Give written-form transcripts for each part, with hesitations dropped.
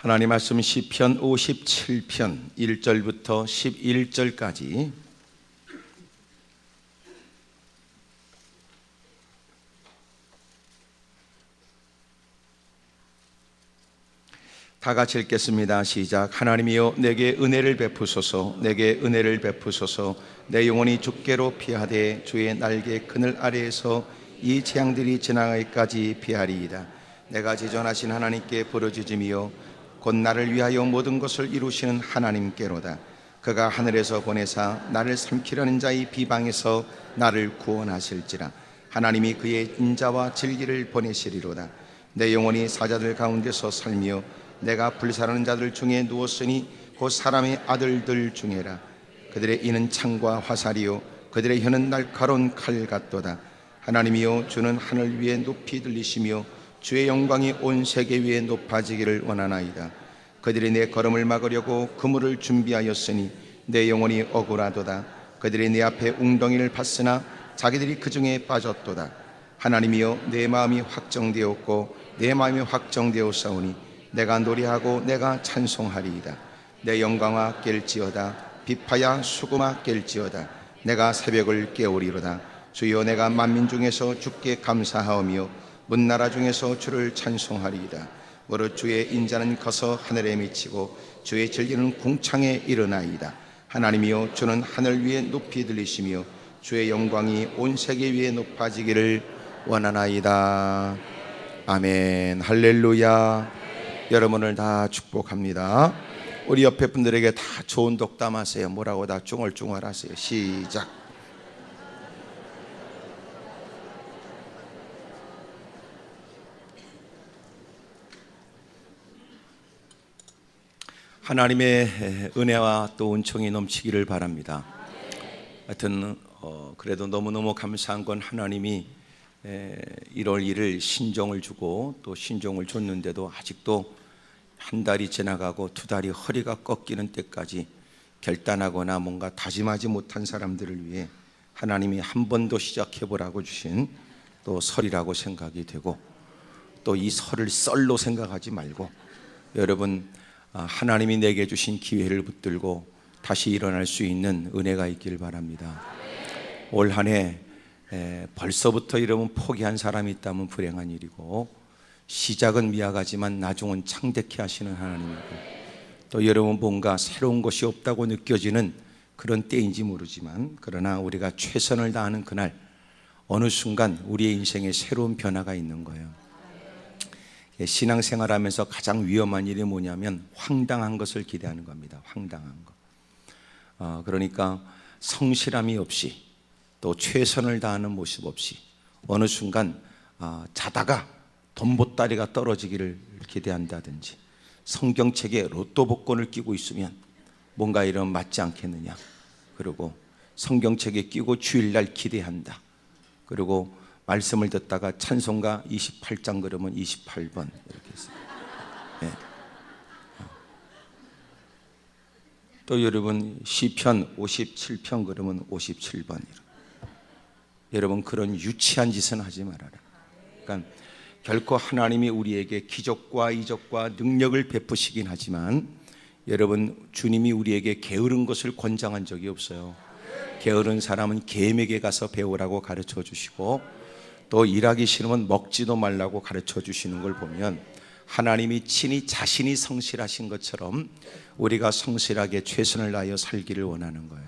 하나님 말씀 시편 57편 1절부터 11절까지 다 같이 읽겠습니다. 시작. 하나님이여 내게 은혜를 베푸소서. 내게 은혜를 베푸소서. 내 영혼이 주께로 피하되 주의 날개 그늘 아래에서 이 재앙들이 지나가기까지 피하리이다. 내가 지존하신 하나님께 부르짖으며 곧 나를 위하여 모든 것을 이루시는 하나님께로다. 그가 하늘에서 보내사 나를 삼키려는 자의 비방에서 나를 구원하실지라. 하나님이 그의 인자와 진리를 보내시리로다. 내 영혼이 사자들 가운데서 살며 내가 불사르는 자들 중에 누웠으니 곧 사람의 아들들 중에라. 그들의 이는 창과 화살이요 그들의 혀는 날카로운 칼 같도다. 하나님이여 주는 하늘 위에 높이 들리시며 주의 영광이 온 세계 위에 높아지기를 원하나이다. 그들이 내 걸음을 막으려고 그물을 준비하였으니 내 영혼이 억울하도다. 그들이 내 앞에 웅덩이를 팠으나 자기들이 그 중에 빠졌도다. 하나님이여 내 마음이 확정되었고 내 마음이 확정되었사오니 내가 노래하고 내가 찬송하리이다. 내 영광아 깰지어다. 비파야 수금아 깰지어다. 내가 새벽을 깨우리로다. 주여 내가 만민 중에서 주께 감사하오며 문나라 중에서 주를 찬송하리이다. 무릇 주의 인자는 커서 하늘에 미치고 주의 진리는 궁창에 이르나이다. 하나님이여 주는 하늘 위에 높이 들리시며 주의 영광이 온 세계 위에 높아지기를 원하나이다. 아멘. 할렐루야. 여러분을 다 축복합니다. 우리 옆에 분들에게 다 좋은 독담하세요. 뭐라고 다 쭝얼쭝얼 하세요. 시작. 하나님의 은혜와 또 은총이 넘치기를 바랍니다. 하여튼 그래도 너무너무 감사한 건 하나님이 1월 1일 신종을 주고 또 신종을 줬는데도 아직도 한 달이 지나가고 두 달이 허리가 꺾이는 때까지 결단하거나 뭔가 다짐하지 못한 사람들을 위해 하나님이 한 번 더 시작해보라고 주신 또 설이라고 생각이 되고, 또 이 설을 썰로 생각하지 말고 여러분 하나님이 내게 주신 기회를 붙들고 다시 일어날 수 있는 은혜가 있기를 바랍니다. 올 한 해 벌써부터 이러면 포기한 사람이 있다면 불행한 일이고, 시작은 미약하지만 나중은 창대케 하시는 하나님이고, 또 여러분 뭔가 새로운 것이 없다고 느껴지는 그런 때인지 모르지만, 그러나 우리가 최선을 다하는 그날 어느 순간 우리의 인생에 새로운 변화가 있는 거예요. 신앙생활하면서 가장 위험한 일이 뭐냐면 황당한 것을 기대하는 겁니다. 황당한 것. 그러니까 성실함이 없이 또 최선을 다하는 모습 없이 어느 순간 자다가 돈보따리가 떨어지기를 기대한다든지, 성경책에 로또 복권을 끼고 있으면 뭔가 이런 맞지 않겠느냐, 그리고 성경책에 끼고 주일날 기대한다, 그리고 말씀을 듣다가 찬송가 28장 그러면 28번 이렇게 했어요. 네. 또 여러분 시편 57편 그러면 57번. 여러분 그런 유치한 짓은 하지 말아라. 그러니까 결코 하나님이 우리에게 기적과 이적과 능력을 베푸시긴 하지만, 여러분 주님이 우리에게 게으른 것을 권장한 적이 없어요. 게으른 사람은 개에게 가서 배우라고 가르쳐 주시고, 또 일하기 싫으면 먹지도 말라고 가르쳐 주시는 걸 보면 하나님이 친히 자신이 성실하신 것처럼 우리가 성실하게 최선을 다하여 살기를 원하는 거예요.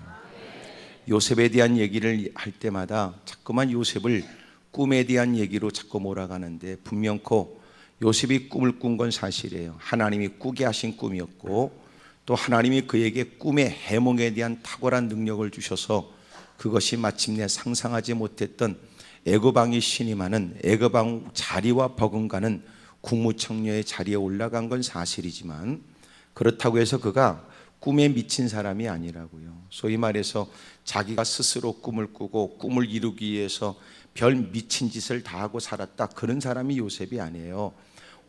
요셉에 대한 얘기를 할 때마다 자꾸만 요셉을 꿈에 대한 얘기로 자꾸 몰아가는데, 분명코 요셉이 꿈을 꾼 건 사실이에요. 하나님이 꾸게 하신 꿈이었고, 또 하나님이 그에게 꿈의 해몽에 대한 탁월한 능력을 주셔서 그것이 마침내 상상하지 못했던 애굽왕이 신임하는 애굽왕 자리와 버금가는 국무청녀의 자리에 올라간 건 사실이지만, 그렇다고 해서 그가 꿈에 미친 사람이 아니라고요. 소위 말해서 자기가 스스로 꿈을 꾸고 꿈을 이루기 위해서 별 미친 짓을 다 하고 살았다, 그런 사람이 요셉이 아니에요.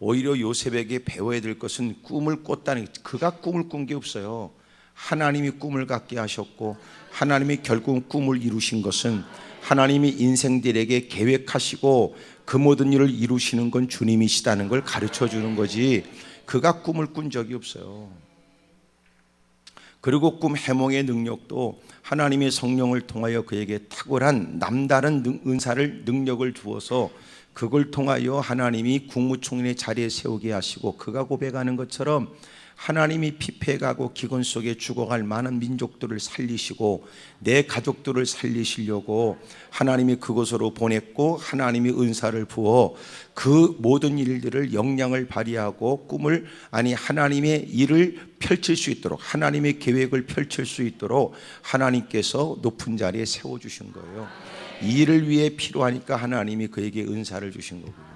오히려 요셉에게 배워야 될 것은 꿈을 꿨다는, 그가 꿈을 꾼 게 없어요. 하나님이 꿈을 갖게 하셨고, 하나님이 결국 꿈을 이루신 것은, 하나님이 인생들에게 계획하시고 그 모든 일을 이루시는 건 주님이시다는 걸 가르쳐 주는 거지, 그가 꿈을 꾼 적이 없어요. 그리고 꿈 해몽의 능력도 하나님의 성령을 통하여 그에게 탁월한 남다른 은사를 능력을 주어서 그걸 통하여 하나님이 국무총리의 자리에 세우게 하시고 그가 고백하는 것처럼 하나님이 피폐해가고 기근 속에 죽어갈 많은 민족들을 살리시고 내 가족들을 살리시려고 하나님이 그곳으로 보냈고 하나님이 은사를 부어 그 모든 일들을 역량을 발휘하고 꿈을 하나님의 일을 펼칠 수 있도록 하나님의 계획을 펼칠 수 있도록 하나님께서 높은 자리에 세워주신 거예요. 이 일을 위해 필요하니까 하나님이 그에게 은사를 주신 거고요.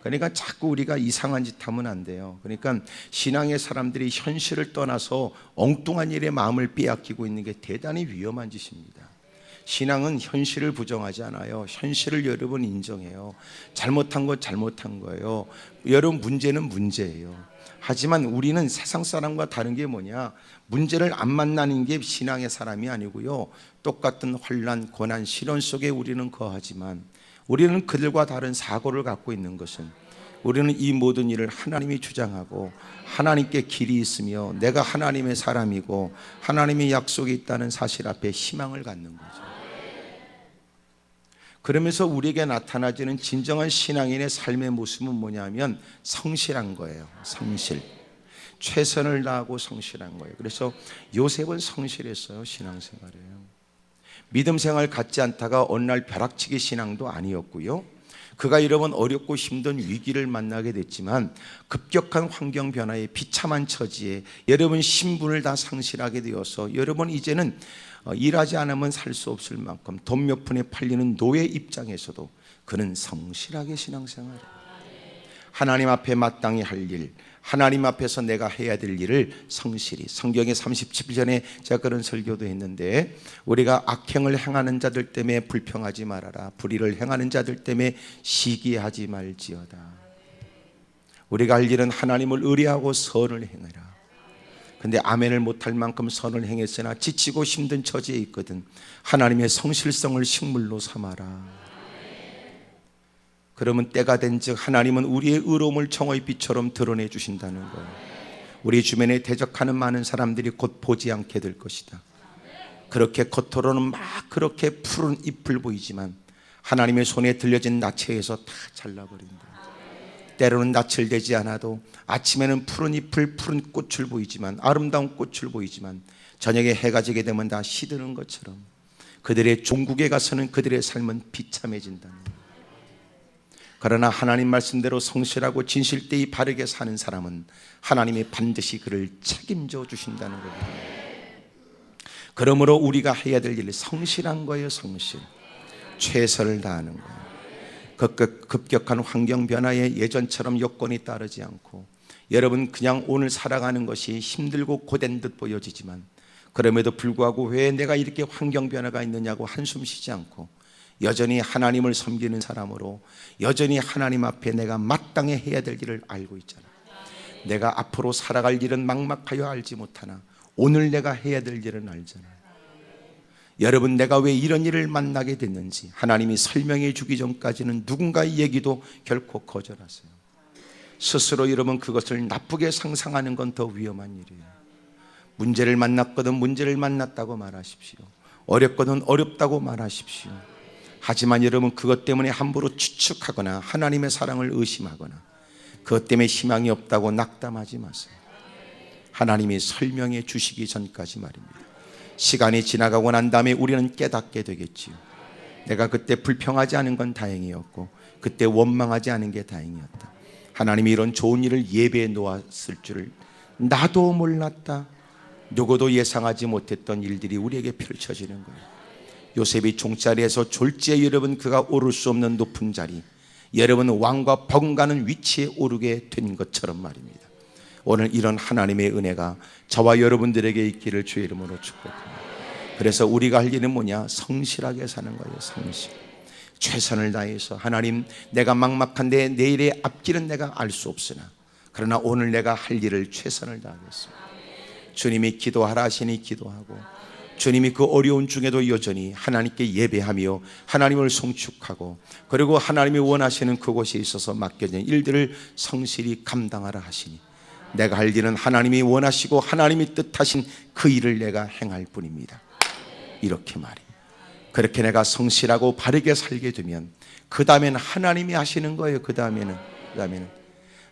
그러니까 자꾸 우리가 이상한 짓 하면 안 돼요. 그러니까 신앙의 사람들이 현실을 떠나서 엉뚱한 일에 마음을 빼앗기고 있는 게 대단히 위험한 짓입니다. 신앙은 현실을 부정하지 않아요. 현실을 여러분 인정해요. 잘못한 건 잘못한 거예요. 여러분 문제는 문제예요. 하지만 우리는 세상 사람과 다른 게 뭐냐? 문제를 안 만나는 게 신앙의 사람이 아니고요. 똑같은 환난, 고난, 시련 속에 우리는 거하지만 우리는 그들과 다른 사고를 갖고 있는 것은 우리는 이 모든 일을 하나님이 주장하고 하나님께 길이 있으며 내가 하나님의 사람이고 하나님의 약속이 있다는 사실 앞에 희망을 갖는 거죠. 그러면서 우리에게 나타나지는 진정한 신앙인의 삶의 모습은 뭐냐면 성실한 거예요. 성실. 최선을 다하고 성실한 거예요. 그래서 요셉은 성실했어요. 신앙생활에요. 믿음 생활 갖지 않다가 어느 날 벼락치기 신앙도 아니었고요. 그가 여러 번 어렵고 힘든 위기를 만나게 됐지만 급격한 환경 변화에 비참한 처지에 여러분 신분을 다 상실하게 되어서 여러분 이제는 일하지 않으면 살 수 없을 만큼 돈 몇 푼에 팔리는 노예 입장에서도 그는 성실하게 신앙생활을 하나님 앞에 마땅히 할 일, 하나님 앞에서 내가 해야 될 일을 성실히 성경의 37전에 제가 그런 설교도 했는데 우리가 악행을 행하는 자들 때문에 불평하지 말아라. 불의를 행하는 자들 때문에 시기하지 말지어다. 우리가 할 일은 하나님을 의뢰하고 선을 행하라. 근데 아멘을 못할 만큼 선을 행했으나 지치고 힘든 처지에 있거든 하나님의 성실성을 식물로 삼아라. 그러면 때가 된즉 하나님은 우리의 의로움을 정오의 빛처럼 드러내 주신다는 거예요. 우리 주변에 대적하는 많은 사람들이 곧 보지 않게 될 것이다. 그렇게 겉으로는 막 그렇게 푸른 잎을 보이지만 하나님의 손에 들려진 나체에서 다 잘라버린다. 때로는 낯을 대지 않아도 아침에는 푸른 잎을 푸른 꽃을 보이지만 아름다운 꽃을 보이지만 저녁에 해가 지게 되면 다 시드는 것처럼 그들의 종국에 가서는 그들의 삶은 비참해진다는 거예요. 그러나 하나님 말씀대로 성실하고 진실되이 바르게 사는 사람은 하나님이 반드시 그를 책임져 주신다는 겁니다. 그러므로 우리가 해야 될 일 성실한 거예요. 성실. 최선을 다하는 거예요. 급격한 환경 변화에 예전처럼 여건이 따르지 않고 여러분 그냥 오늘 살아가는 것이 힘들고 고된 듯 보여지지만 그럼에도 불구하고 왜 내가 이렇게 환경 변화가 있느냐고 한숨 쉬지 않고 여전히 하나님을 섬기는 사람으로 여전히 하나님 앞에 내가 마땅히 해야 될 일을 알고 있잖아. 내가 앞으로 살아갈 일은 막막하여 알지 못하나 오늘 내가 해야 될 일은 알잖아. 여러분 내가 왜 이런 일을 만나게 됐는지 하나님이 설명해 주기 전까지는 누군가의 얘기도 결코 거절하세요. 스스로 여러분 그것을 나쁘게 상상하는 건 더 위험한 일이에요. 문제를 만났거든 문제를 만났다고 말하십시오. 어렵거든 어렵다고 말하십시오. 하지만 여러분 그것 때문에 함부로 추측하거나 하나님의 사랑을 의심하거나 그것 때문에 희망이 없다고 낙담하지 마세요. 하나님이 설명해 주시기 전까지 말입니다. 시간이 지나가고 난 다음에 우리는 깨닫게 되겠지요. 내가 그때 불평하지 않은 건 다행이었고 그때 원망하지 않은 게 다행이었다. 하나님이 이런 좋은 일을 예배해 놓았을 줄을 나도 몰랐다. 누구도 예상하지 못했던 일들이 우리에게 펼쳐지는 거예요. 요셉이 종자리에서 졸지에 여러분 그가 오를 수 없는 높은 자리, 여러분 왕과 버금가는 위치에 오르게 된 것처럼 말입니다. 오늘 이런 하나님의 은혜가 저와 여러분들에게 있기를 주의 이름으로 축복합니다. 그래서 우리가 할 일은 뭐냐? 성실하게 사는 거예요. 성실. 최선을 다해서 하나님 내가 막막한데 내일의 앞길은 내가 알 수 없으나 그러나 오늘 내가 할 일을 최선을 다하겠습니다. 주님이 기도하라 하시니 기도하고 주님이 그 어려운 중에도 여전히 하나님께 예배하며 하나님을 송축하고 그리고 하나님이 원하시는 그곳에 있어서 맡겨진 일들을 성실히 감당하라 하시니 내가 할 일은 하나님이 원하시고 하나님이 뜻하신 그 일을 내가 행할 뿐입니다. 이렇게 말해. 그렇게 내가 성실하고 바르게 살게 되면 그 다음에는 하나님이 하시는 거예요. 그 다음에는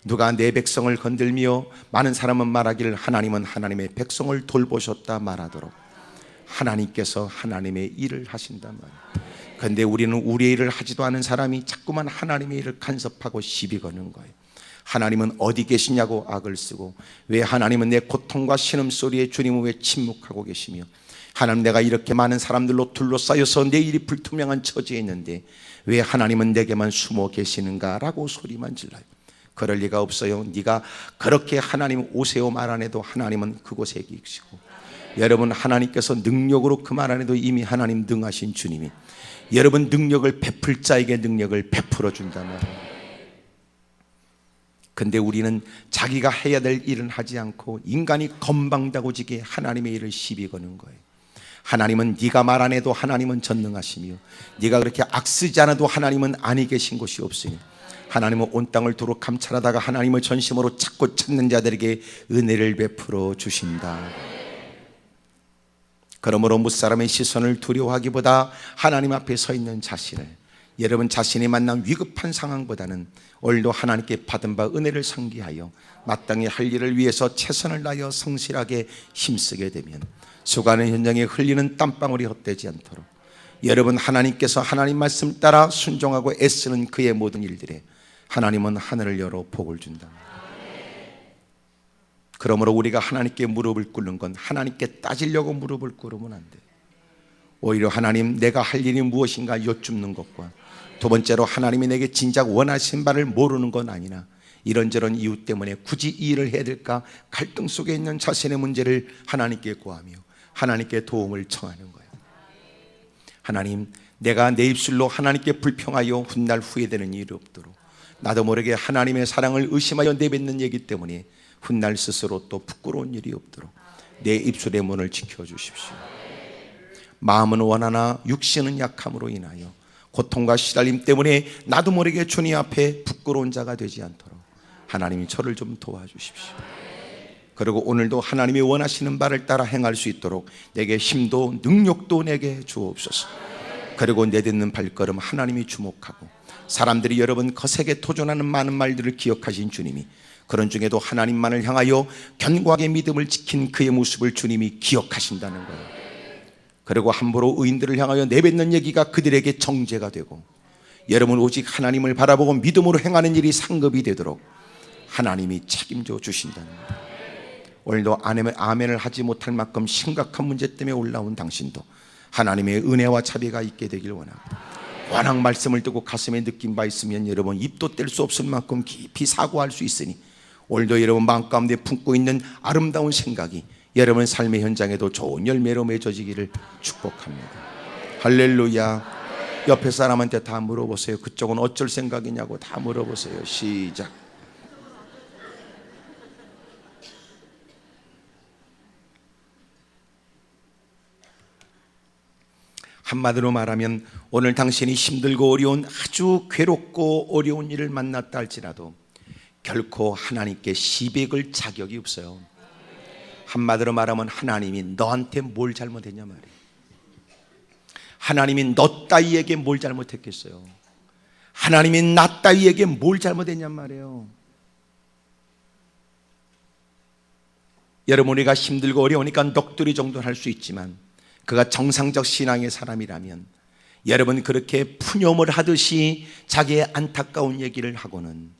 누가 내 백성을 건들며 많은 사람은 말하기를 하나님은 하나님의 백성을 돌보셨다 말하도록 하나님께서 하나님의 일을 하신단 말이에요. 그런데 우리는 우리의 일을 하지도 않은 사람이 자꾸만 하나님의 일을 간섭하고 시비 거는 거예요. 하나님은 어디 계시냐고 악을 쓰고, 왜 하나님은 내 고통과 신음소리에 주님은 왜 침묵하고 계시며, 하나님 내가 이렇게 많은 사람들로 둘러싸여서 내 일이 불투명한 처지에 있는데 왜 하나님은 내게만 숨어 계시는가 라고 소리만 질러요. 그럴 리가 없어요. 네가 그렇게 하나님 오세요 말 안 해도 하나님은 그곳에 계시고, 여러분 하나님께서 능력으로 그 말 안 해도 이미 하나님 능하신 주님이 여러분 능력을 베풀 자에게 능력을 베풀어 준단 말이에요. 근데 우리는 자기가 해야 될 일은 하지 않고 인간이 건방다고지게 하나님의 일을 시비 거는 거예요. 하나님은 네가 말 안 해도 하나님은 전능하시며, 네가 그렇게 악쓰지 않아도 하나님은 아니 계신 곳이 없으니, 하나님은 온 땅을 두루 감찰하다가 하나님을 전심으로 찾고 찾는 자들에게 은혜를 베풀어 주신다. 그러므로 무사람의 시선을 두려워하기보다 하나님 앞에 서 있는 자신을, 여러분 자신이 만난 위급한 상황보다는 오늘도 하나님께 받은 바 은혜를 상기하여 마땅히 할 일을 위해서 최선을 다하여 성실하게 힘쓰게 되면 수고하는 현장에 흘리는 땀방울이 헛되지 않도록, 여러분 하나님께서 하나님 말씀 따라 순종하고 애쓰는 그의 모든 일들에 하나님은 하늘을 열어 복을 준다. 그러므로 우리가 하나님께 무릎을 꿇는 건 하나님께 따지려고 무릎을 꿇으면 안 돼. 오히려 하나님 내가 할 일이 무엇인가 여쭙는 것과, 두 번째로 하나님이 내게 진작 원하신 바를 모르는 건 아니나 이런저런 이유 때문에 굳이 이 일을 해야 될까 갈등 속에 있는 자신의 문제를 하나님께 구하며 하나님께 도움을 청하는 거예요. 하나님, 내가 내 입술로 하나님께 불평하여 훗날 후회되는 일이 없도록, 나도 모르게 하나님의 사랑을 의심하여 내뱉는 얘기 때문에 훗날 스스로 또 부끄러운 일이 없도록 내 입술의 문을 지켜주십시오. 마음은 원하나 육신은 약함으로 인하여 고통과 시달림 때문에 나도 모르게 주님 앞에 부끄러운 자가 되지 않도록 하나님이 저를 좀 도와주십시오. 그리고 오늘도 하나님이 원하시는 바를 따라 행할 수 있도록 내게 힘도 능력도 내게 주옵소서. 그리고 내딛는 발걸음 하나님이 주목하고, 사람들이 여러분 거세게 도전하는 많은 말들을 기억하신 주님이 그런 중에도 하나님만을 향하여 견고하게 믿음을 지킨 그의 모습을 주님이 기억하신다는 거예요. 그리고 함부로 의인들을 향하여 내뱉는 얘기가 그들에게 정죄가 되고, 여러분 오직 하나님을 바라보고 믿음으로 행하는 일이 상급이 되도록 하나님이 책임져 주신다는 거예요. 오늘도 아멘을 하지 못할 만큼 심각한 문제 때문에 올라온 당신도 하나님의 은혜와 자비가 있게 되길 원하고, 워낙 말씀을 듣고 가슴에 느낀 바 있으면 여러분 입도 뗄 수 없을 만큼 깊이 사고할 수 있으니 오늘도 여러분 마음 가운데 품고 있는 아름다운 생각이 여러분 삶의 현장에도 좋은 열매로 맺어지기를 축복합니다. 할렐루야. 옆에 사람한테 다 물어보세요. 그쪽은 어쩔 생각이냐고 다 물어보세요. 시작. 한마디로 말하면 오늘 당신이 힘들고 어려운 아주 괴롭고 어려운 일을 만났다 할지라도 결코 하나님께 시비 걸 자격이 없어요. 한마디로 말하면 하나님이 너한테 뭘 잘못했냐 말이에요. 하나님이 너 따위에게 뭘 잘못했겠어요. 하나님이 나 따위에게 뭘 잘못했냔 말이에요. 여러분 우리가 힘들고 어려우니까 넋두리 정도는 할 수 있지만, 그가 정상적 신앙의 사람이라면 여러분 그렇게 푸념을 하듯이 자기의 안타까운 얘기를 하고는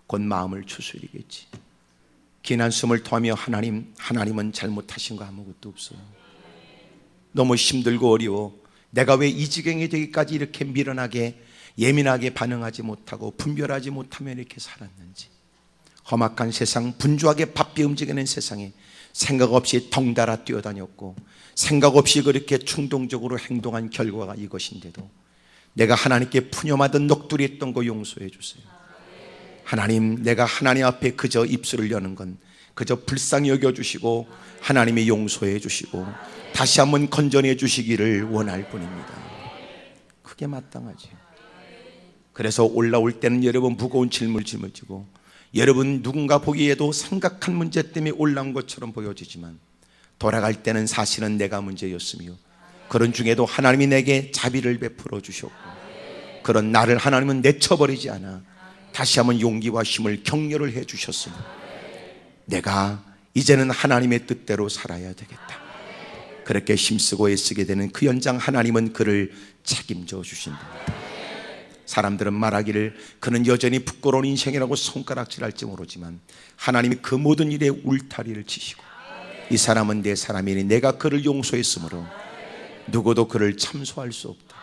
곧 마음을 추스리겠지. 긴 한숨을 토하며 하나님은 잘못하신 거 아무것도 없어요. 너무 힘들고 어려워. 내가 왜 이 지경이 되기까지 이렇게 미련하게 예민하게 반응하지 못하고 분별하지 못하며 이렇게 살았는지. 험악한 세상, 분주하게 바삐 움직이는 세상에 생각 없이 덩달아 뛰어다녔고 생각 없이 그렇게 충동적으로 행동한 결과가 이것인데도 내가 하나님께 푸념하던 넋두리했던 거 용서해 주세요. 하나님, 내가 하나님 앞에 그저 입술을 여는 건 그저 불쌍히 여겨주시고 하나님이 용서해 주시고 다시 한번 건전해 주시기를 원할 뿐입니다. 그게 마땅하지. 그래서 올라올 때는 여러분 무거운 짐을 짊어지고 여러분 누군가 보기에도 생각한 문제 때문에 올라온 것처럼 보여지지만 돌아갈 때는 사실은 내가 문제였으며 그런 중에도 하나님이 내게 자비를 베풀어 주셨고 그런 나를 하나님은 내쳐버리지 않아 다시 한번 용기와 힘을 격려를 해 주셨으니 내가 이제는 하나님의 뜻대로 살아야 되겠다. 그렇게 힘쓰고 애쓰게 되는 그 연장 하나님은 그를 책임져 주신다. 사람들은 말하기를 그는 여전히 부끄러운 인생이라고 손가락질할지 모르지만 하나님이 그 모든 일에 울타리를 치시고 이 사람은 내 사람이니 내가 그를 용서했으므로 누구도 그를 참소할 수 없다.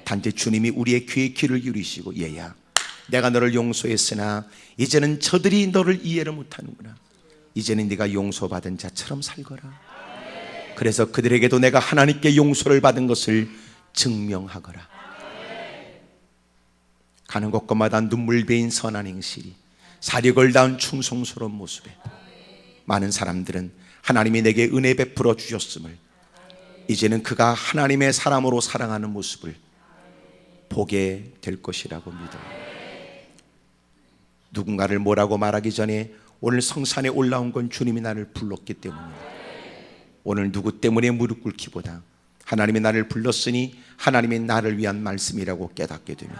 단지 주님이 우리의 귀에 귀를 기울이시고 얘야 내가 너를 용서했으나 이제는 저들이 너를 이해를 못하는구나. 이제는 네가 용서받은 자처럼 살거라. 그래서 그들에게도 내가 하나님께 용서를 받은 것을 증명하거라. 가는 곳곳마다 눈물 베인 선한 행실이 사력을 다한 충성스러운 모습에 많은 사람들은 하나님이 내게 은혜 베풀어 주셨음을 이제는 그가 하나님의 사람으로 사랑하는 모습을 보게 될 것이라고 믿어요. 누군가를 뭐라고 말하기 전에 오늘 성산에 올라온 건 주님이 나를 불렀기 때문입니다. 오늘 누구 때문에 무릎 꿇기보다 하나님이 나를 불렀으니 하나님이 나를 위한 말씀이라고 깨닫게 되면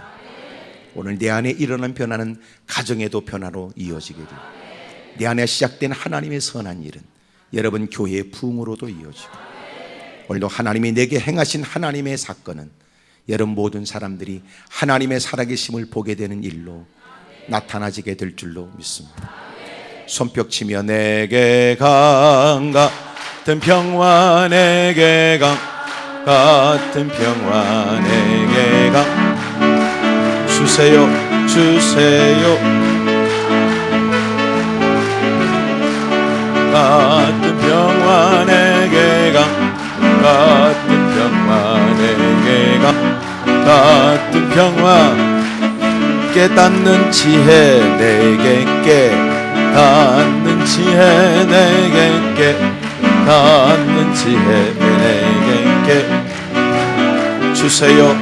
오늘 내 안에 일어난 변화는 가정에도 변화로 이어지게 되고 내 안에 시작된 하나님의 선한 일은 여러분 교회의 부흥으로도 이어지고 오늘도 하나님이 내게 행하신 하나님의 사건은 여러분 모든 사람들이 하나님의 살아계심을 보게 되는 일로 나타나지게 될 줄로 믿습니다. 손뼉치며 내게 강 같은 평화 내게 강 같은 평화 내게 강 주세요 주세요 같은 평화 내게 강 같은 평화 내게 강 같은 평화 깨닫는 지혜 내게 깨닫는 지혜 내게 깨닫는 지혜 내게 주세요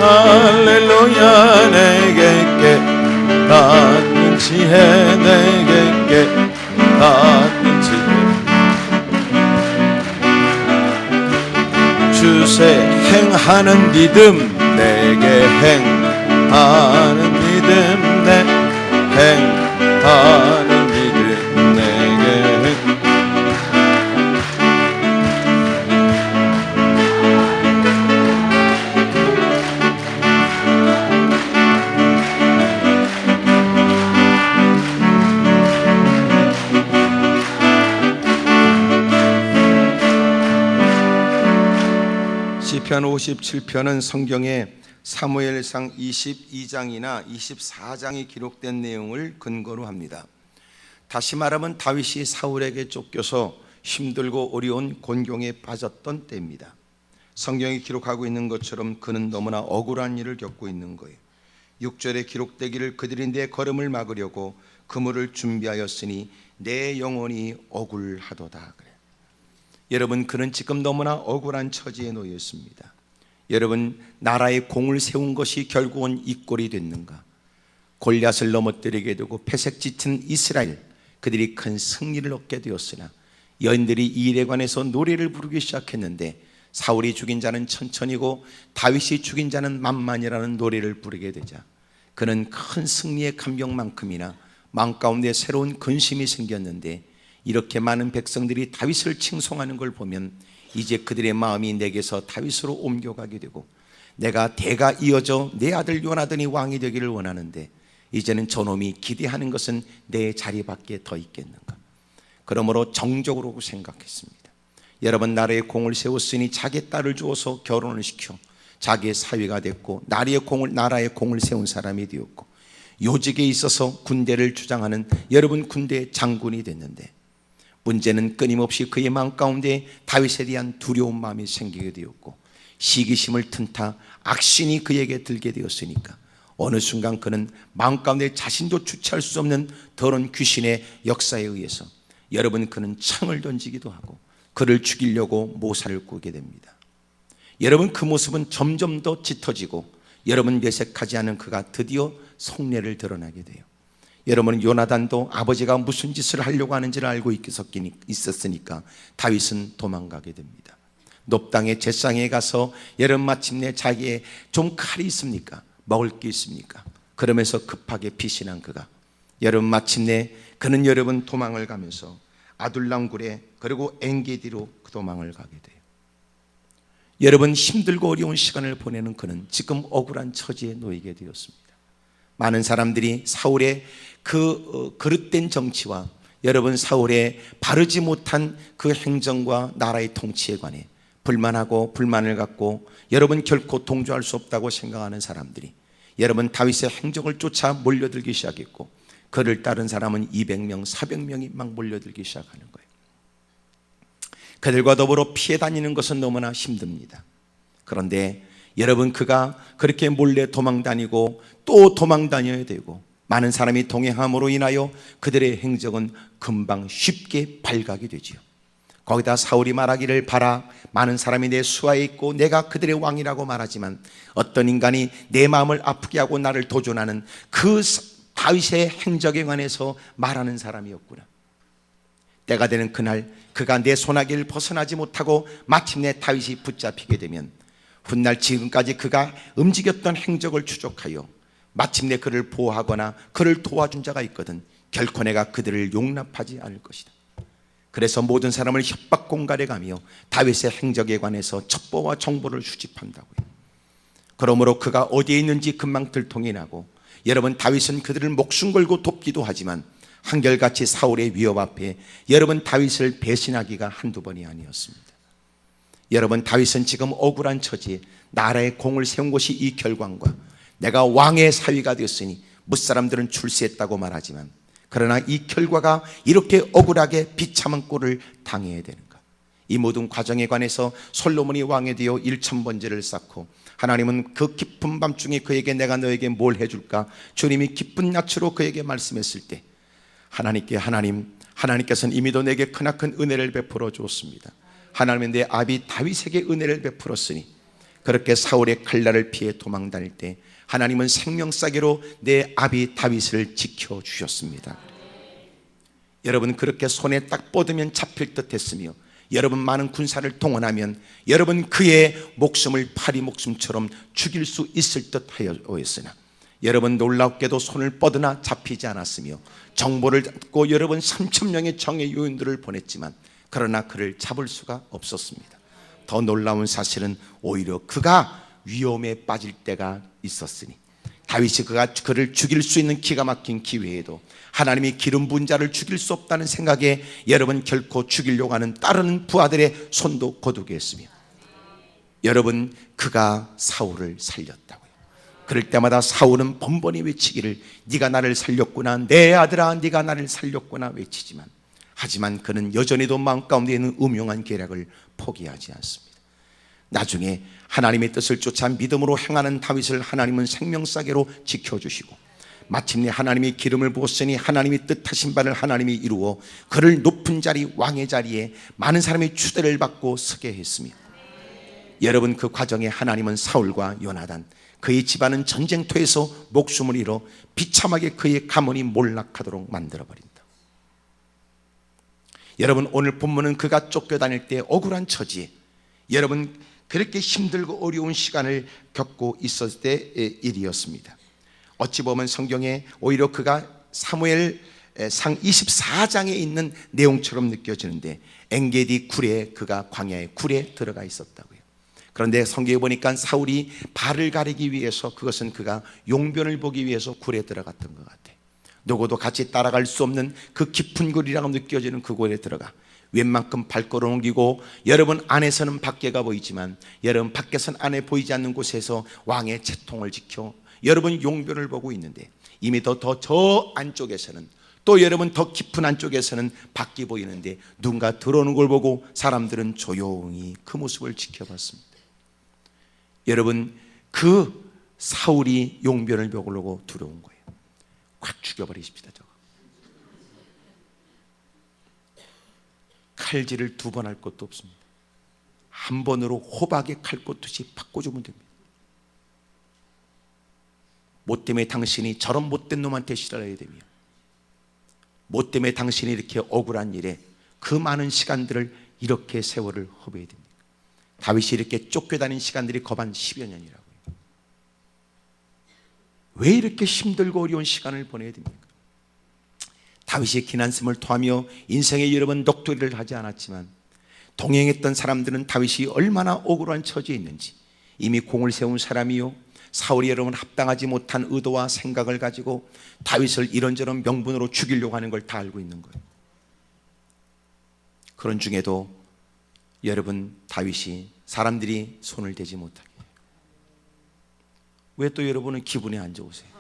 할렐루야 내게 깨닫는 지혜 내게 깨닫는 지혜 주세 행하는 믿음 내게 행하는 믿음 내 행하는 믿음 내게 시편 57편은 성경에 사무엘상 22장이나 24장이 기록된 내용을 근거로 합니다. 다시 말하면 다윗이 사울에게 쫓겨서 힘들고 어려운 곤경에 빠졌던 때입니다. 성경이 기록하고 있는 것처럼 그는 너무나 억울한 일을 겪고 있는 거예요. 6절에 기록되기를 그들이 내 걸음을 막으려고 그물을 준비하였으니 내 영혼이 억울하도다. 그래요. 여러분 그는 지금 너무나 억울한 처지에 놓여 있습니다. 여러분 나라의 공을 세운 것이 결국은 이 꼴이 됐는가? 골리앗을 넘어뜨리게 되고 패색 짙은 이스라엘 그들이 큰 승리를 얻게 되었으나 여인들이 이 일에 관해서 노래를 부르기 시작했는데 사울이 죽인 자는 천천히고 다윗이 죽인 자는 만만이라는 노래를 부르게 되자 그는 큰 승리의 감격만큼이나 마음 가운데 새로운 근심이 생겼는데 이렇게 많은 백성들이 다윗을 칭송하는 걸 보면 이제 그들의 마음이 내게서 다윗으로 옮겨가게 되고 내가 대가 이어져 내 아들 요나단이 왕이 되기를 원하는데 이제는 저놈이 기대하는 것은 내 자리밖에 더 있겠는가? 그러므로 정적으로 생각했습니다. 여러분 나라의 공을 세웠으니 자기 딸을 주어서 결혼을 시켜 자기의 사위가 됐고 나라의 공을 세운 사람이 되었고 요직에 있어서 군대를 주장하는 여러분 군대의 장군이 됐는데 문제는 끊임없이 그의 마음 가운데 다윗에 대한 두려운 마음이 생기게 되었고 시기심을 틈타 악신이 그에게 들게 되었으니까 어느 순간 그는 마음 가운데 자신도 주체할 수 없는 더러운 귀신의 역사에 의해서 여러분 그는 창을 던지기도 하고 그를 죽이려고 모사를 꾸게 됩니다. 여러분 그 모습은 점점 더 짙어지고 여러분 내색하지 않은 그가 드디어 속내를 드러나게 돼요. 여러분, 요나단도 아버지가 무슨 짓을 하려고 하는지를 알고 있었으니까 다윗은 도망가게 됩니다. 높당의 제상에 가서 여러분 마침내 자기의 좀 칼이 있습니까? 먹을 게 있습니까? 그러면서 급하게 피신한 그가 여러분 마침내 그는 여러분 도망을 가면서 아둘람 굴에 그리고 엔게디로 그 도망을 가게 돼요. 여러분 힘들고 어려운 시간을 보내는 그는 지금 억울한 처지에 놓이게 되었습니다. 많은 사람들이 사울의 그 그릇된 정치와 여러분 사울의 바르지 못한 그 행정과 나라의 통치에 관해 불만하고 불만을 갖고 여러분 결코 동조할 수 없다고 생각하는 사람들이 여러분 다윗의 행적을 쫓아 몰려들기 시작했고 그를 따른 사람은 200명, 400명이 막 몰려들기 시작하는 거예요. 그들과 더불어 피해 다니는 것은 너무나 힘듭니다. 그런데 여러분 그가 그렇게 몰래 도망 다니고 또 도망 다녀야 되고 많은 사람이 동행함으로 인하여 그들의 행적은 금방 쉽게 발각이 되지요. 거기다 사울이 말하기를 봐라, 많은 사람이 내 수하에 있고 내가 그들의 왕이라고 말하지만 어떤 인간이 내 마음을 아프게 하고 나를 도전하는 그 다윗의 행적에 관해서 말하는 사람이었구나. 때가 되는 그날 그가 내 손아귀를 벗어나지 못하고 마침내 다윗이 붙잡히게 되면 훗날 지금까지 그가 움직였던 행적을 추적하여 마침내 그를 보호하거나 그를 도와준 자가 있거든 결코 내가 그들을 용납하지 않을 것이다. 그래서 모든 사람을 협박 공갈해 가며 다윗의 행적에 관해서 첩보와 정보를 수집한다고요. 그러므로 그가 어디에 있는지 금방 들통이 나고 여러분 다윗은 그들을 목숨 걸고 돕기도 하지만 한결같이 사울의 위협 앞에 여러분 다윗을 배신하기가 한두 번이 아니었습니다. 여러분 다윗은 지금 억울한 처지에 나라의 공을 세운 것이 이 결과과 내가 왕의 사위가 되었으니 무사람들은 출세했다고 말하지만 그러나 이 결과가 이렇게 억울하게 비참한 꼴을 당해야 되는가? 이 모든 과정에 관해서 솔로몬이 왕이 되어 1000번제를 쌓고 하나님은 그 깊은 밤중에 그에게 내가 너에게 뭘 해줄까? 주님이 깊은 낯으로 그에게 말씀했을 때 하나님께서는 이미도 내게 크나큰 은혜를 베풀어 주었습니다. 하나님은 내 아비 다윗에게 은혜를 베풀었으니 그렇게 사울의 칼날을 피해 도망 다닐 때 하나님은 생명싸개로 내 아비 다윗을 지켜주셨습니다. 여러분 그렇게 손에 딱 뻗으면 잡힐 듯 했으며 여러분 많은 군사를 동원하면 여러분 그의 목숨을 파리 목숨처럼 죽일 수 있을 듯 하였으나 여러분 놀랍게도 손을 뻗으나 잡히지 않았으며 정보를 듣고 여러분 3000명의 정예 요인들을 보냈지만 그러나 그를 잡을 수가 없었습니다. 더 놀라운 사실은 오히려 그가 위험에 빠질 때가 있었으니 다윗이 그를 죽일 수 있는 기가 막힌 기회에도 하나님이 기름 부은 자를 죽일 수 없다는 생각에 여러분 결코 죽이려고 하는 따르는 부하들의 손도 거두게 했으며 여러분 그가 사울을 살렸다고요. 그럴 때마다 사울은 번번이 외치기를 네가 나를 살렸구나, 내 아들아 네가 나를 살렸구나 외치지만 하지만 그는 여전히도 마음 가운데 있는 음흉한 계략을 포기하지 않습니다. 나중에 하나님의 뜻을 쫓아 믿음으로 행하는 다윗을 하나님은 생명싸개로 지켜주시고 마침내 하나님이 기름을 부었으니 하나님이 뜻하신 바를 하나님이 이루어 그를 높은 자리 왕의 자리에 많은 사람이 추대를 받고 서게 했습니다. 여러분 그 과정에 하나님은 사울과 요나단 그의 집안은 전쟁터에서 목숨을 잃어 비참하게 그의 가문이 몰락하도록 만들어버린다. 여러분 오늘 본문은 그가 쫓겨다닐 때 억울한 처지에 여러분 그렇게 힘들고 어려운 시간을 겪고 있었을 때의 일이었습니다. 어찌 보면 성경에 오히려 그가 사무엘상 24장에 있는 내용처럼 느껴지는데 엔게디 굴에 그가 광야의 굴에 들어가 있었다고요. 그런데 성경에 보니까 사울이 발을 가리기 위해서 그것은 그가 용변을 보기 위해서 굴에 들어갔던 것 같아요. 누구도 같이 따라갈 수 없는 그 깊은 굴이라고 느껴지는 그곳에 들어가 웬만큼 발걸음 옮기고 여러분 안에서는 밖에가 보이지만 여러분 밖에서는 안에 보이지 않는 곳에서 왕의 채통을 지켜 여러분 용변을 보고 있는데 이미 더 저 안쪽에서는 또 여러분 더 깊은 안쪽에서는 밖이 보이는데 누군가 들어오는 걸 보고 사람들은 조용히 그 모습을 지켜봤습니다. 여러분 그 사울이 용변을 보려고 들어온 거예요. 확 죽여버리십시다. 저거 칼질을 2번 할 것도 없습니다. 한 번으로 호박에 칼 꽂듯이 팍 꽂으면 됩니다. 뭐 때문에 당신이 저런 못된 놈한테 싫어야 되며, 뭐 때문에 당신이 이렇게 억울한 일에 그 많은 시간들을 이렇게 세월을 허비해야 됩니까? 다윗이 이렇게 쫓겨다닌 시간들이 거반 10여 년이라고요. 왜 이렇게 힘들고 어려운 시간을 보내야 됩니까? 다윗이 기난섬을 토하며 인생의 여러 번 녹두리를 하지 않았지만 동행했던 사람들은 다윗이 얼마나 억울한 처지에 있는지 이미 공을 세운 사람이요, 사울이 여러분 합당하지 못한 의도와 생각을 가지고 다윗을 이런저런 명분으로 죽이려고 하는 걸 다 알고 있는 거예요. 그런 중에도 여러분 다윗이 사람들이 손을 대지 못하게 해요. 왜 또 여러분은 기분이 안 좋으세요?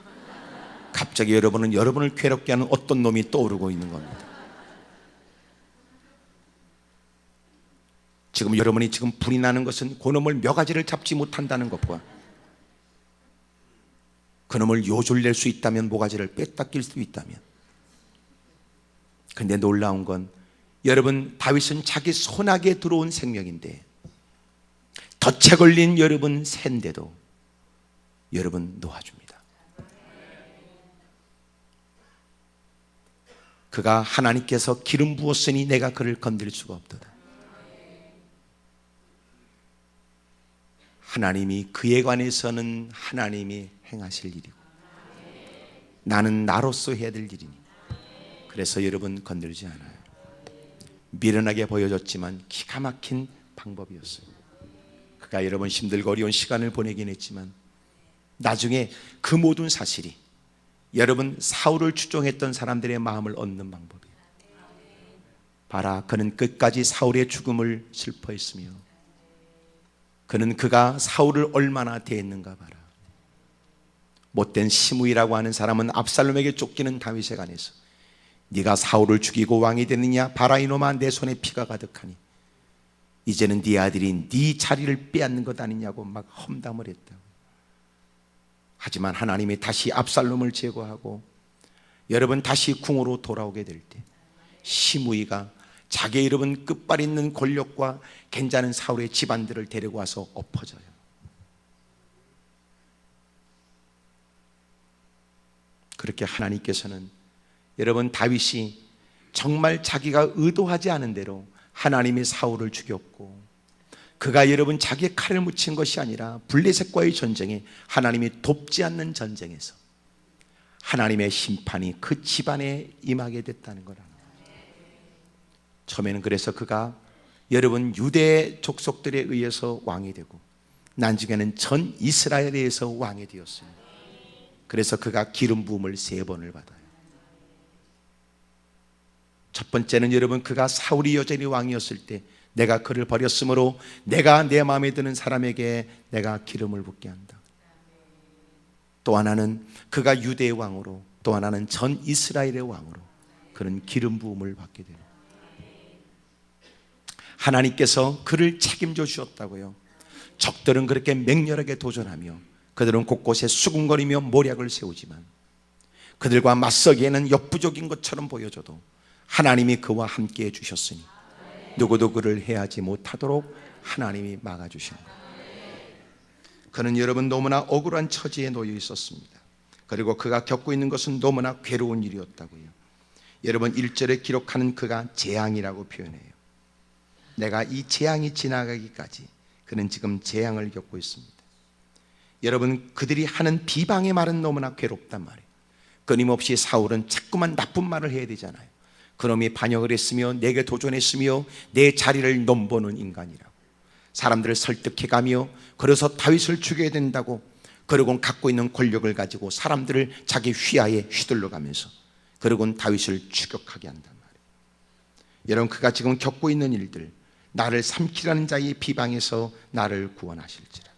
갑자기 여러분은 여러분을 괴롭게 하는 어떤 놈이 떠오르고 있는 겁니다. 지금 여러분이 지금 불이 나는 것은 그놈을 몇 가지를 잡지 못한다는 것과 그놈을 요졸낼 수 있다면 모가지를 빼앗길 수 있다면. 그런데 놀라운 건 여러분 다윗은 자기 손아귀에 들어온 생명인데 덫에 걸린 여러분 샌데도 여러분 놓아줍니다. 그가 하나님께서 기름 부었으니 내가 그를 건드릴 수가 없도다. 하나님이 그에 관해서는 하나님이 행하실 일이고 나는 나로서 해야 될 일이니 그래서 여러분 건들지 않아요. 미련하게 보여졌지만 기가 막힌 방법이었어요. 그가 여러분 힘들고 어려운 시간을 보내긴 했지만 나중에 그 모든 사실이 여러분 사울을 추종했던 사람들의 마음을 얻는 방법이에요. 봐라, 그는 끝까지 사울의 죽음을 슬퍼했으며 그는 그가 사울을 얼마나 대했는가 봐라. 못된 시므이라고 하는 사람은 압살롬에게 쫓기는 다윗에 관해서 네가 사울을 죽이고 왕이 됐느냐? 봐라 이놈아, 내 손에 피가 가득하니 이제는 네 아들이 네 자리를 빼앗는 것 아니냐고 막 험담을 했다고. 하지만 하나님이 다시 압살롬을 제거하고 여러분 다시 궁으로 돌아오게 될 때 시므이가 자기의 여러분 끝발 있는 권력과 괜찮은 사울의 집안들을 데리고 와서 엎어져요. 그렇게 하나님께서는 여러분 다윗이 정말 자기가 의도하지 않은 대로 하나님이 사울을 죽였고 그가 여러분 자기의 칼을 묻힌 것이 아니라 블레셋과의 전쟁에 하나님이 돕지 않는 전쟁에서 하나님의 심판이 그 집안에 임하게 됐다는 거라는 거예요. 처음에는 그래서 그가 여러분 유대 족속들에 의해서 왕이 되고 나중에는 전 이스라엘에 의해서 왕이 되었습니다. 그래서 그가 기름 부음을 3번을 받아요. 첫 번째는 여러분 그가 사울이 여전히 왕이었을 때 내가 그를 버렸으므로 내가 내 마음에 드는 사람에게 내가 기름을 붓게 한다. 또 하나는 그가 유대의 왕으로, 또 하나는 전 이스라엘의 왕으로 그는 기름 부음을 받게 돼요. 하나님께서 그를 책임져 주셨다고요. 적들은 그렇게 맹렬하게 도전하며 그들은 곳곳에 수군거리며 모략을 세우지만 그들과 맞서기에는 역부족인 것처럼 보여져도 하나님이 그와 함께 해주셨으니 누구도 그를 해하지 못하도록 하나님이 막아주신 거예요. 그는 여러분 너무나 억울한 처지에 놓여 있었습니다. 그리고 그가 겪고 있는 것은 너무나 괴로운 일이었다고요. 여러분 1절에 기록하는 그가 재앙이라고 표현해요. 내가 이 재앙이 지나가기까지 그는 지금 재앙을 겪고 있습니다. 여러분 그들이 하는 비방의 말은 너무나 괴롭단 말이에요. 끊임없이 사울은 자꾸만 나쁜 말을 해야 되잖아요. 그놈이 반역을 했으며 내게 도전했으며 내 자리를 넘보는 인간이라고 사람들을 설득해가며 그래서 다윗을 죽여야 된다고 그러고는 갖고 있는 권력을 가지고 사람들을 자기 휘하에 휘둘러가면서 그러고는 다윗을 추격하게 한단 말이에요. 여러분 그가 지금 겪고 있는 일들 나를 삼키라는 자의 비방에서 나를 구원하실지라.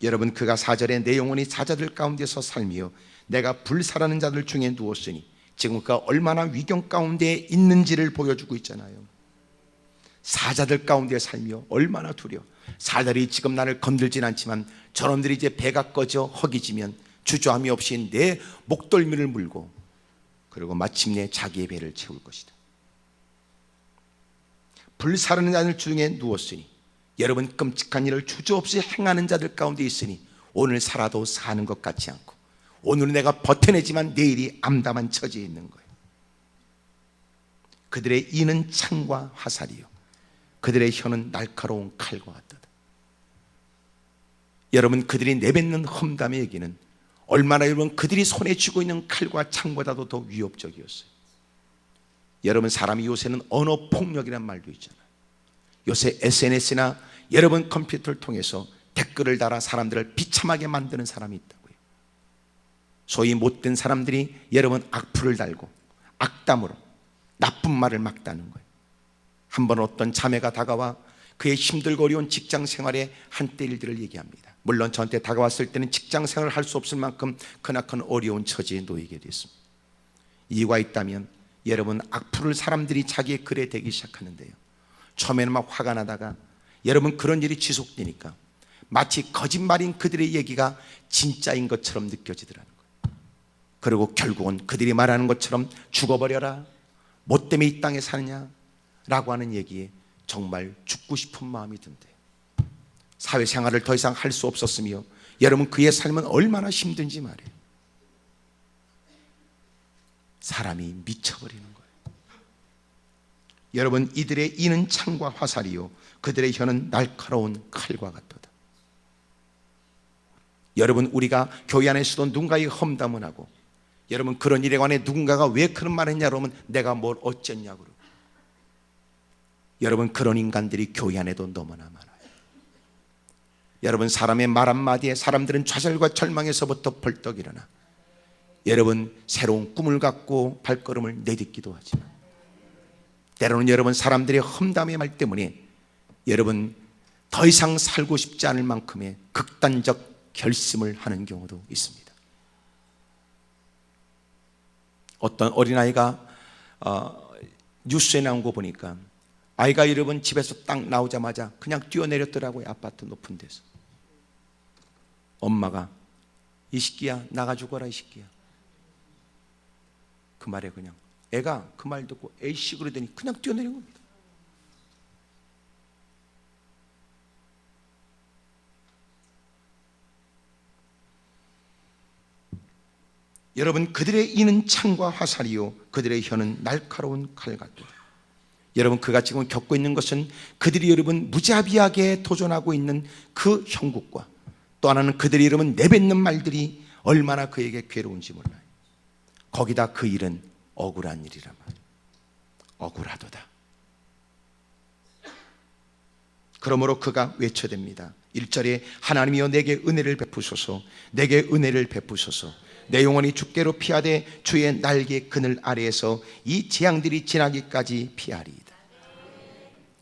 여러분 그가 4절에 내 영혼이 사자들 가운데서 살며 내가 불사라는 자들 중에 누웠으니 지금 그가 얼마나 위경 가운데 있는지를 보여주고 있잖아요. 사자들 가운데 살며 얼마나 두려워. 사자들이 지금 나를 건들진 않지만 저놈들이 이제 배가 꺼져 허기지면 주저함이 없이 내 목덜미를 물고 그리고 마침내 자기의 배를 채울 것이다. 불사르는 자들 중에 누웠으니 여러분 끔찍한 일을 주저없이 행하는 자들 가운데 있으니 오늘 살아도 사는 것 같지 않고, 오늘은 내가 버텨내지만 내일이 암담한 처지에 있는 거예요. 그들의 이는 창과 화살이요, 그들의 혀는 날카로운 칼과 같다. 여러분, 그들이 내뱉는 험담의 얘기는 얼마나 여러분 그들이 손에 쥐고 있는 칼과 창보다도 더 위협적이었어요. 여러분, 사람이 요새는 언어 폭력이란 말도 있잖아요. 요새 SNS나 여러분 컴퓨터를 통해서 댓글을 달아 사람들을 비참하게 만드는 사람이 있다고요. 소위 못된 사람들이 여러분 악플을 달고 악담으로 나쁜 말을 막다는 거예요. 한번 어떤 자매가 다가와 그의 힘들고 어려운 직장 생활의 한때 일들을 얘기합니다. 물론 저한테 다가왔을 때는 직장 생활을 할 수 없을 만큼 크나큰 어려운 처지에 놓이게 됐습니다. 이유가 있다면 여러분, 악플을 사람들이 자기의 글에 대기 시작하는데요, 처음에는 막 화가 나다가 여러분 그런 일이 지속되니까 마치 거짓말인 그들의 얘기가 진짜인 것처럼 느껴지더라는 거예요. 그리고 결국은 그들이 말하는 것처럼 죽어버려라, 뭐 때문에 이 땅에 사느냐 라고 하는 얘기에 정말 죽고 싶은 마음이 든대요. 사회생활을 더 이상 할 수 없었으며 여러분 그의 삶은 얼마나 힘든지 말이에요. 사람이 미쳐버리는 거예요. 여러분, 이들의 이는 창과 화살이요, 그들의 혀는 날카로운 칼과 같도다. 여러분, 우리가 교회 안에서도 누군가의 험담을 하고, 여러분 그런 일에 관해 누군가가 왜 그런 말을 했냐 그러면 내가 뭘 어쨌냐고 그러고, 여러분 그런 인간들이 교회 안에도 너무나 많아요. 여러분, 사람의 말 한마디에 사람들은 좌절과 절망에서부터 벌떡 일어나 여러분 새로운 꿈을 갖고 발걸음을 내딛기도 하지만, 때로는 여러분 사람들의 험담의 말 때문에 여러분 더 이상 살고 싶지 않을 만큼의 극단적 결심을 하는 경우도 있습니다. 어떤 어린아이가 뉴스에 나온 거 보니까 아이가 여러분 집에서 딱 나오자마자 그냥 뛰어내렸더라고요. 아파트 높은 데서. 엄마가 이 새끼야 나가 죽어라 이 새끼야, 그 말에 그냥 애가 그 말 듣고 에이씨 그러더니 그냥 뛰어내린 겁니다. 여러분, 그들의 이는 창과 화살이요, 그들의 혀는 날카로운 칼 같도다. 여러분, 그가 지금 겪고 있는 것은 그들이 여러분 무자비하게 도전하고 있는 그 형국과, 또 하나는 그들이 여러분 내뱉는 말들이 얼마나 그에게 괴로운지 몰라요. 거기다 그 일은 억울한 일이란 말이에요. 억울하도다. 그러므로 그가 외쳐댑니다. 1절에 하나님이여 내게 은혜를 베푸소서, 내게 은혜를 베푸소서. 내 영혼이 주께로 피하되 주의 날개 그늘 아래에서 이 재앙들이 지나기까지 피하리이다.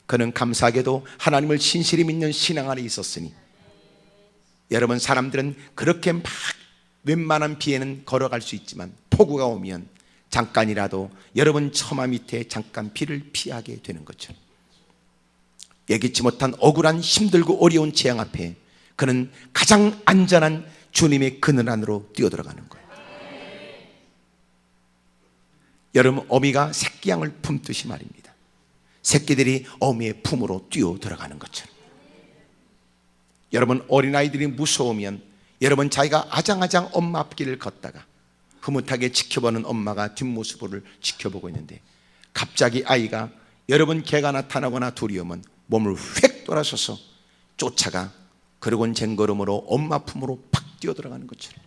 그는 감사하게도 하나님을 신실히 믿는 신앙 안에 있었으니, 여러분 사람들은 그렇게 막 웬만한 비에는 걸어갈 수 있지만 폭우가 오면 잠깐이라도 여러분 처마 밑에 잠깐 비를 피하게 되는 것처럼, 예기치 못한 억울한 힘들고 어려운 재앙 앞에 그는 가장 안전한 주님의 그늘 안으로 뛰어들어가는 거예요. 여러분, 어미가 새끼 양을 품듯이 말입니다. 새끼들이 어미의 품으로 뛰어들어가는 것처럼, 여러분 어린아이들이 무서우면 여러분 자기가 아장아장 엄마 앞길을 걷다가 흐뭇하게 지켜보는 엄마가 뒷모습을 지켜보고 있는데, 갑자기 아이가 여러분 개가 나타나거나 두려우면 몸을 휙 돌아서서 쫓아가, 그러곤 쟁걸음으로 엄마 품으로 팍 뛰어들어가는 것처럼,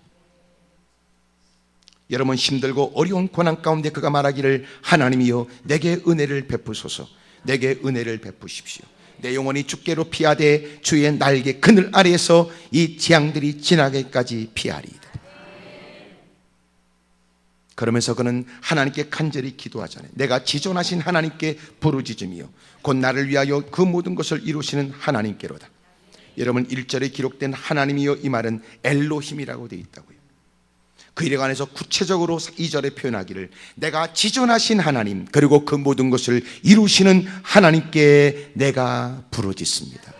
여러분 힘들고 어려운 고난 가운데 그가 말하기를 하나님이여 내게 은혜를 베푸소서, 내게 은혜를 베푸십시오. 내 영혼이 주께로 피하되 주의 날개 그늘 아래에서 이 재앙들이 지나기까지 피하리이다. 그러면서 그는 하나님께 간절히 기도하잖아요. 내가 지존하신 하나님께 부르짖으며 곧 나를 위하여 그 모든 것을 이루시는 하나님께로다. 여러분 1절에 기록된 하나님이여, 이 말은 엘로힘이라고 되어 있다고요. 그 일에 관해서 구체적으로 2절에 표현하기를 내가 지존하신 하나님, 그리고 그 모든 것을 이루시는 하나님께 내가 부르짖습니다.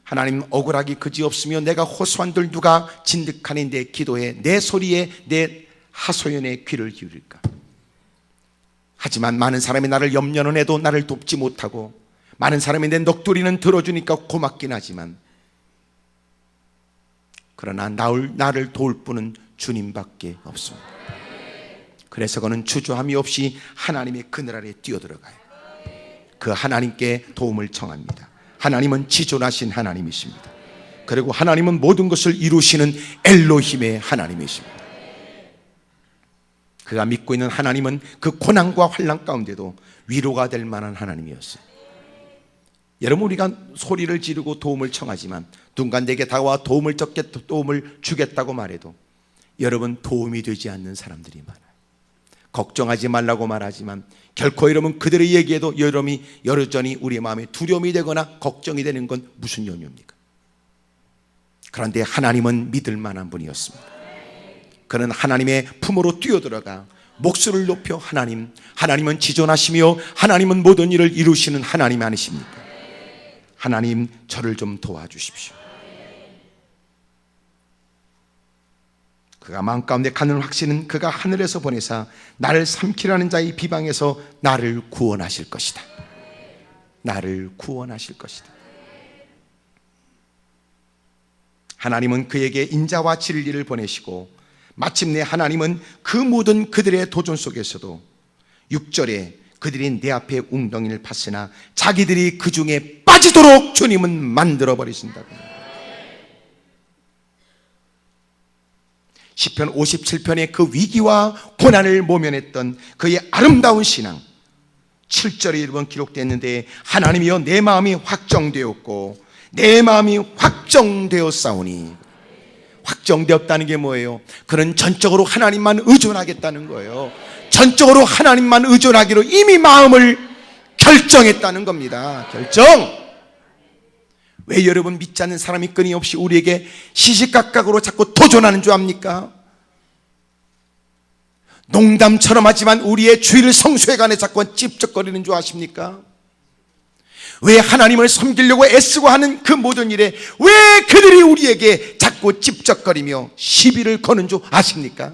하나님, 억울하기 그지없으며 내가 호소한들 누가 진득하니 내 기도에, 내 소리에, 내 하소연에 귀를 기울일까? 하지만 많은 사람이 나를 염려는 해도 나를 돕지 못하고, 많은 사람이 내 넋두리는 들어주니까 고맙긴 하지만 그러나 나를 도울 분은 주님밖에 없습니다. 그래서 그는 주저함이 없이 하나님의 그늘 아래 뛰어들어가요. 그 하나님께 도움을 청합니다. 하나님은 지존하신 하나님이십니다. 그리고 하나님은 모든 것을 이루시는 엘로힘의 하나님이십니다. 그가 믿고 있는 하나님은 그 고난과 환난 가운데도 위로가 될 만한 하나님이었어요. 여러분, 우리가 소리를 지르고 도움을 청하지만 누군가 내게 다가와 도움을 주겠다고 말해도 여러분, 도움이 되지 않는 사람들이 많아요. 걱정하지 말라고 말하지만 결코 여러분 그들의 얘기에도 여전히 우리의 마음에 두려움이 되거나 걱정이 되는 건 무슨 연유입니까? 그런데 하나님은 믿을 만한 분이었습니다. 그는 하나님의 품으로 뛰어들어가 목소리를 높여 하나님은 지존하시며 하나님은 모든 일을 이루시는 하나님 아니십니까? 하나님, 저를 좀 도와주십시오. 그가 마음 가운데 갖는 확신은 그가 하늘에서 보내사 나를 삼키라는 자의 비방에서 나를 구원하실 것이다. 나를 구원하실 것이다. 하나님은 그에게 인자와 진리를 보내시고 마침내 하나님은 그 모든 그들의 도전 속에서도 6절에 그들이 내 앞에 웅덩이를 팠으나 자기들이 그 중에 빠지도록 주님은 만들어 버리신다고. 시편 57편의 그 위기와 고난을 모면했던 그의 아름다운 신앙, 7절에 이런 기록됐는데 하나님이여 내 마음이 확정되었고 내 마음이 확정되었사오니. 확정되었다는 게 뭐예요? 그는 전적으로 하나님만 의존하겠다는 거예요. 전적으로 하나님만 의존하기로 이미 마음을 결정했다는 겁니다. 결정! 왜 여러분 믿지 않는 사람이 끊임없이 우리에게 시시각각으로 자꾸 도전하는 줄 압니까? 농담처럼 하지만 우리의 주의를 성소해간에 자꾸 찝쩍거리는 줄 아십니까? 왜 하나님을 섬기려고 애쓰고 하는 그 모든 일에 왜 그들이 우리에게 자꾸 찝쩍거리며 시비를 거는 줄 아십니까?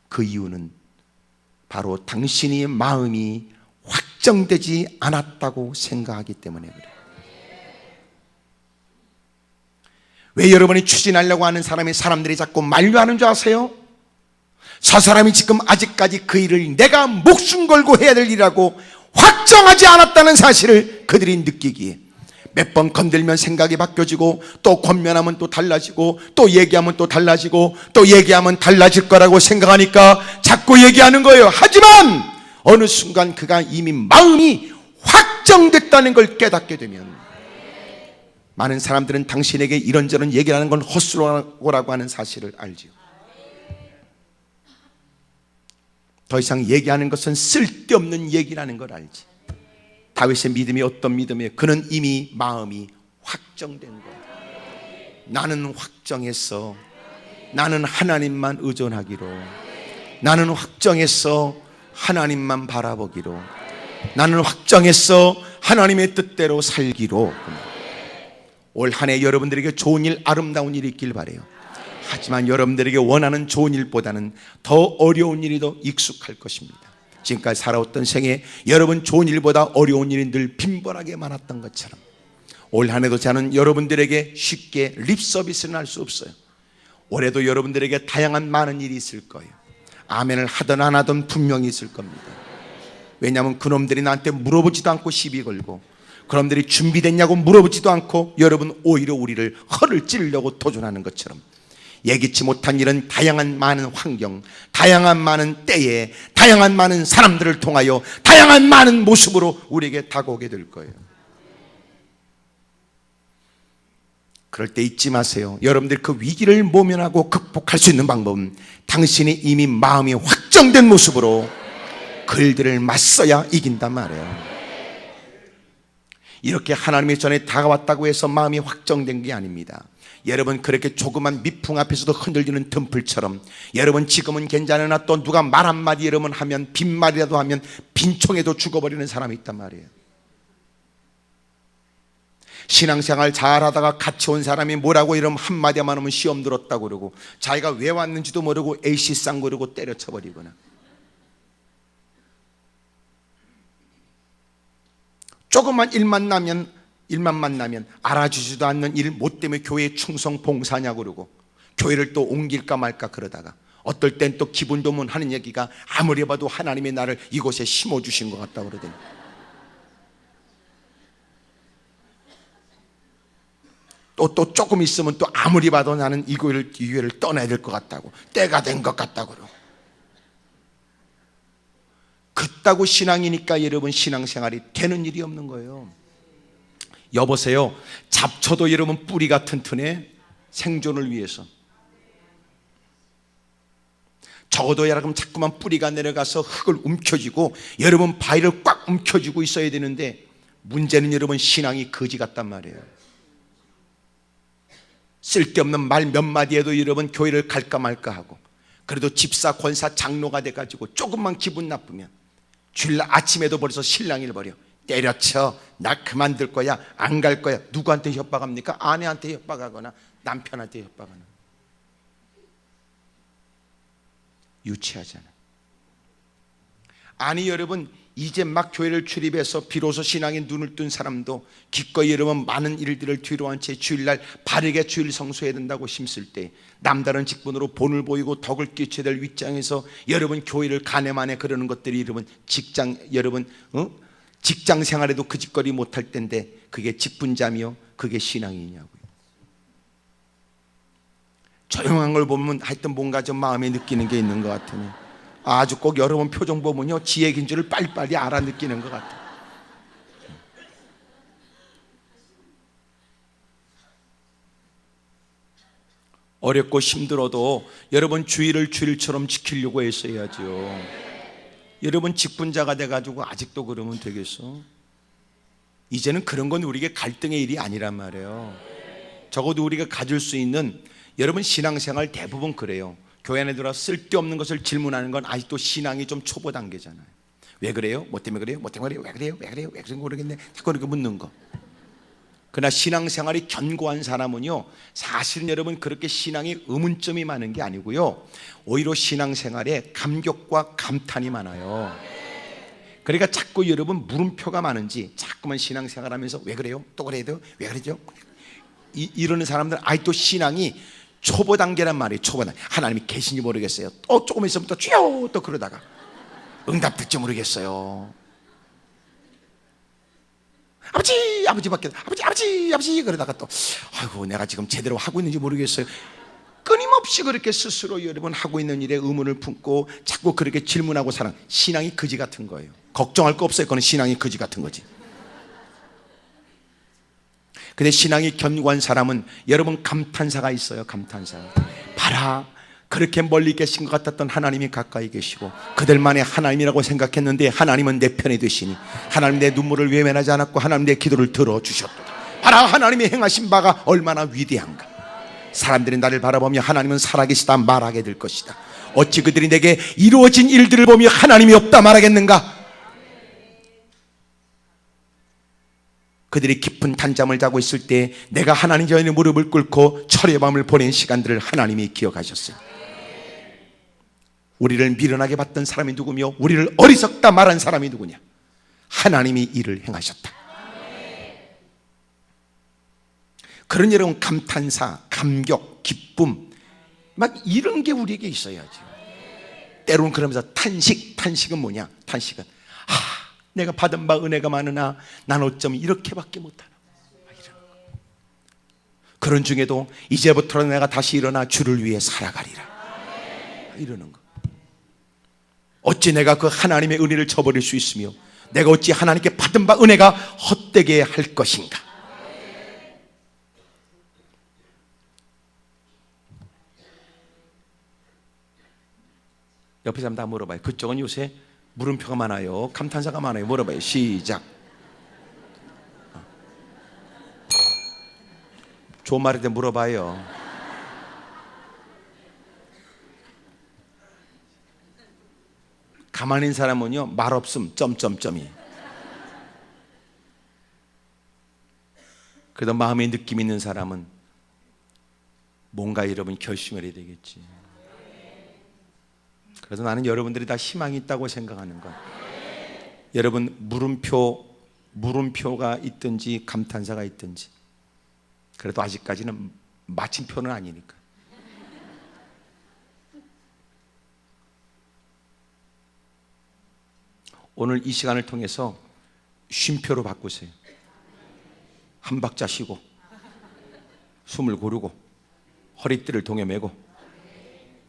그 이유는 바로 당신의 마음이 확정되지 않았다고 생각하기 때문에 그래요. 왜 여러분이 추진하려고 하는 사람들이 자꾸 만류하는 줄 아세요? 저 사람이 지금 아직까지 그 일을 내가 목숨 걸고 해야 될 일이라고 확정하지 않았다는 사실을 그들이 느끼기에 몇 번 건들면 생각이 바뀌어지고 또 권면하면 또 달라지고 또 얘기하면 또 달라지고 또 얘기하면 달라질 거라고 생각하니까 자꾸 얘기하는 거예요. 하지만 어느 순간 그가 이미 마음이 확정됐다는 걸 깨닫게 되면 많은 사람들은 당신에게 이런저런 얘기를 하는 건 헛수고라고 하는 사실을 알지요. 더 이상 얘기하는 것은 쓸데없는 얘기라는 걸 알지. 다윗의 믿음이 어떤 믿음이에요? 그는 이미 마음이 확정된 거예요. 나는 확정했어. 나는 하나님만 의존하기로. 나는 확정했어. 하나님만 바라보기로. 나는 확정했어. 하나님의 뜻대로 살기로. 올 한 해 여러분들에게 좋은 일, 아름다운 일이 있길 바라요. 하지만 여러분들에게 원하는 좋은 일보다는 더 어려운 일이 더 익숙할 것입니다. 지금까지 살아왔던 생에 여러분 좋은 일보다 어려운 일이 늘 빈번하게 많았던 것처럼 올 한 해도 저는 여러분들에게 쉽게 립 서비스는 할 수 없어요. 올해도 여러분들에게 다양한 많은 일이 있을 거예요. 아멘을 하든 안 하든 분명히 있을 겁니다. 왜냐하면 그놈들이 나한테 물어보지도 않고 시비 걸고 그놈들이 준비됐냐고 물어보지도 않고 여러분 오히려 우리를 허를 찌르려고 도전하는 것처럼 예기치 못한 일은 다양한 많은 환경, 다양한 많은 때에 다양한 많은 사람들을 통하여 다양한 많은 모습으로 우리에게 다가오게 될 거예요. 그럴 때 잊지 마세요. 여러분들 그 위기를 모면하고 극복할 수 있는 방법은 당신이 이미 마음이 확정된 모습으로 그들을 맞서야 이긴단 말이에요. 이렇게 하나님의 전에 다가왔다고 해서 마음이 확정된 게 아닙니다. 여러분 그렇게 조그만 미풍 앞에서도 흔들리는 등불처럼 여러분 지금은 괜찮으나 또 누가 말 한마디 여러분 하면 빈말이라도 하면 빈총에도 죽어버리는 사람이 있단 말이에요. 신앙생활 잘하다가 같이 온 사람이 뭐라고 이러면 한마디만 하면 시험 들었다고 그러고 자기가 왜 왔는지도 모르고 A씨 쌍 그러고 때려쳐버리거나 조그만 일만 나면 일만 만나면 알아주지도 않는 일 뭐 때문에 교회 충성 봉사냐고 그러고 교회를 또 옮길까 말까 그러다가 어떨 땐 또 기분 좋으면 하는 얘기가 아무리 봐도 하나님의 나를 이곳에 심어주신 것 같다고 그러더니 또 조금 있으면 또 아무리 봐도 나는 이 교회를 떠나야 될 것 같다고 때가 된 것 같다고 그러고 그따구 신앙이니까 여러분 신앙생활이 되는 일이 없는 거예요. 여보세요, 잡초도 여러분 뿌리가 튼튼해. 생존을 위해서 적어도 여러분 자꾸만 뿌리가 내려가서 흙을 움켜쥐고 여러분 바위를 꽉 움켜쥐고 있어야 되는데 문제는 여러분 신앙이 거지 같단 말이에요. 쓸데없는 말 몇 마디에도 여러분 교회를 갈까 말까 하고 그래도 집사, 권사, 장로가 돼가지고 조금만 기분 나쁘면 주일날 아침에도 벌써 실랑이를 벌여. 때려쳐. 나 그만둘 거야. 안 갈 거야. 누구한테 협박합니까? 아내한테 협박하거나 남편한테 협박하는. 유치하잖아요. 아니 여러분 이제 막 교회를 출입해서 비로소 신앙에 눈을 뜬 사람도 기꺼이 여러분 많은 일들을 뒤로 한 채 주일날 바르게 주일 성수해야 된다고 힘쓸 때 남다른 직분으로 본을 보이고 덕을 끼쳐야 될 윗장에서 여러분 교회를 가네마네 그러는 것들이 여러분 직장 생활에도 그 짓거리 못할 텐데 그게 직분자며 그게 신앙이냐고요. 조용한 걸 보면 하여튼 뭔가 좀 마음에 느끼는 게 있는 것 같으니 아주 꼭 여러분 표정 보면요 지혜인 줄을 빨리빨리 알아 느끼는 것 같아요. 어렵고 힘들어도 여러분 주일을 주일처럼 지키려고 했어야죠. 여러분 직분자가 돼가지고 아직도 그러면 되겠어? 이제는 그런 건 우리에게 갈등의 일이 아니란 말이에요. 적어도 우리가 가질 수 있는 여러분 신앙생활 대부분 그래요. 교회 안에 들어와 쓸데없는 것을 질문하는 건 아직도 신앙이 좀 초보 단계잖아요. 왜 그래요? 뭐 때문에 그래요? 뭐 때문에 그래요? 왜 그래요? 왜 그래요? 왜 그런지 모르겠네. 자꾸 이렇게 묻는 거. 그러나 신앙생활이 견고한 사람은요 사실은 여러분 그렇게 신앙에 의문점이 많은 게 아니고요 오히려 신앙생활에 감격과 감탄이 많아요. 그러니까 자꾸 여러분 물음표가 많은지 자꾸만 신앙생활하면서 왜 그래요? 또 그래야 돼요? 왜 그러죠? 이러는 사람들은 아직도 신앙이 초보 단계란 말이에요. 초보 단계. 하나님이 계신지 모르겠어요. 또 조금 있으면 또 쥐요 또 그러다가 응답 될지 모르겠어요. 아버지밖에 아버지 그러다가 또 아이고 내가 지금 제대로 하고 있는지 모르겠어요. 끊임없이 그렇게 스스로 여러분 하고 있는 일에 의문을 품고 자꾸 그렇게 질문하고 사는 신앙이 거지 같은 거예요. 걱정할 거 없어요. 그건 신앙이 거지 같은 거지. 근데 신앙이 견고한 사람은 여러분 감탄사가 있어요. 감탄사. 봐라 그렇게 멀리 계신 것 같았던 하나님이 가까이 계시고 그들만의 하나님이라고 생각했는데 하나님은 내 편에 되시니 하나님 내 눈물을 외면하지 않았고 하나님 내 기도를 들어주셨도다. 봐라 하나님이 행하신 바가 얼마나 위대한가. 사람들이 나를 바라보며 하나님은 살아계시다 말하게 될 것이다. 어찌 그들이 내게 이루어진 일들을 보며 하나님이 없다 말하겠는가. 그들이 깊은 단잠을 자고 있을 때 내가 하나님 전에 무릎을 꿇고 철의 밤을 보낸 시간들을 하나님이 기억하셨어요. 우리를 미련하게 봤던 사람이 누구며 우리를 어리석다 말한 사람이 누구냐. 하나님이 이를 행하셨다. 그런 여러분 감탄사, 감격, 기쁨 막 이런 게 우리에게 있어야죠. 때로는 그러면서 탄식은 뭐냐. 탄식은 내가 받은 바 은혜가 많으나 난 어쩜 이렇게밖에 못하나. 그런 중에도 이제부터는 내가 다시 일어나 주를 위해 살아가리라 이러는 거. 어찌 내가 그 하나님의 은혜를 저버릴 수 있으며 내가 어찌 하나님께 받은 바 은혜가 헛되게 할 것인가. 옆에 사람 다 물어봐요. 그쪽은 요새 물음표가 많아요. 감탄사가 많아요. 물어봐요. 시작. 좋은 말인데 물어봐요. 가만히 있는 사람은요 말 없음 점점점이. 그래도 마음에 느낌 있는 사람은 뭔가 여러분 결심을 해야 되겠지. 그래서 나는 여러분들이 다 희망이 있다고 생각하는 것. 여러분 물음표 물음표가 있든지 감탄사가 있든지, 그래도 아직까지는 마침표는 아니니까. 오늘 이 시간을 통해서 쉼표로 바꾸세요. 한 박자 쉬고, 숨을 고르고, 허리띠를 동여매고,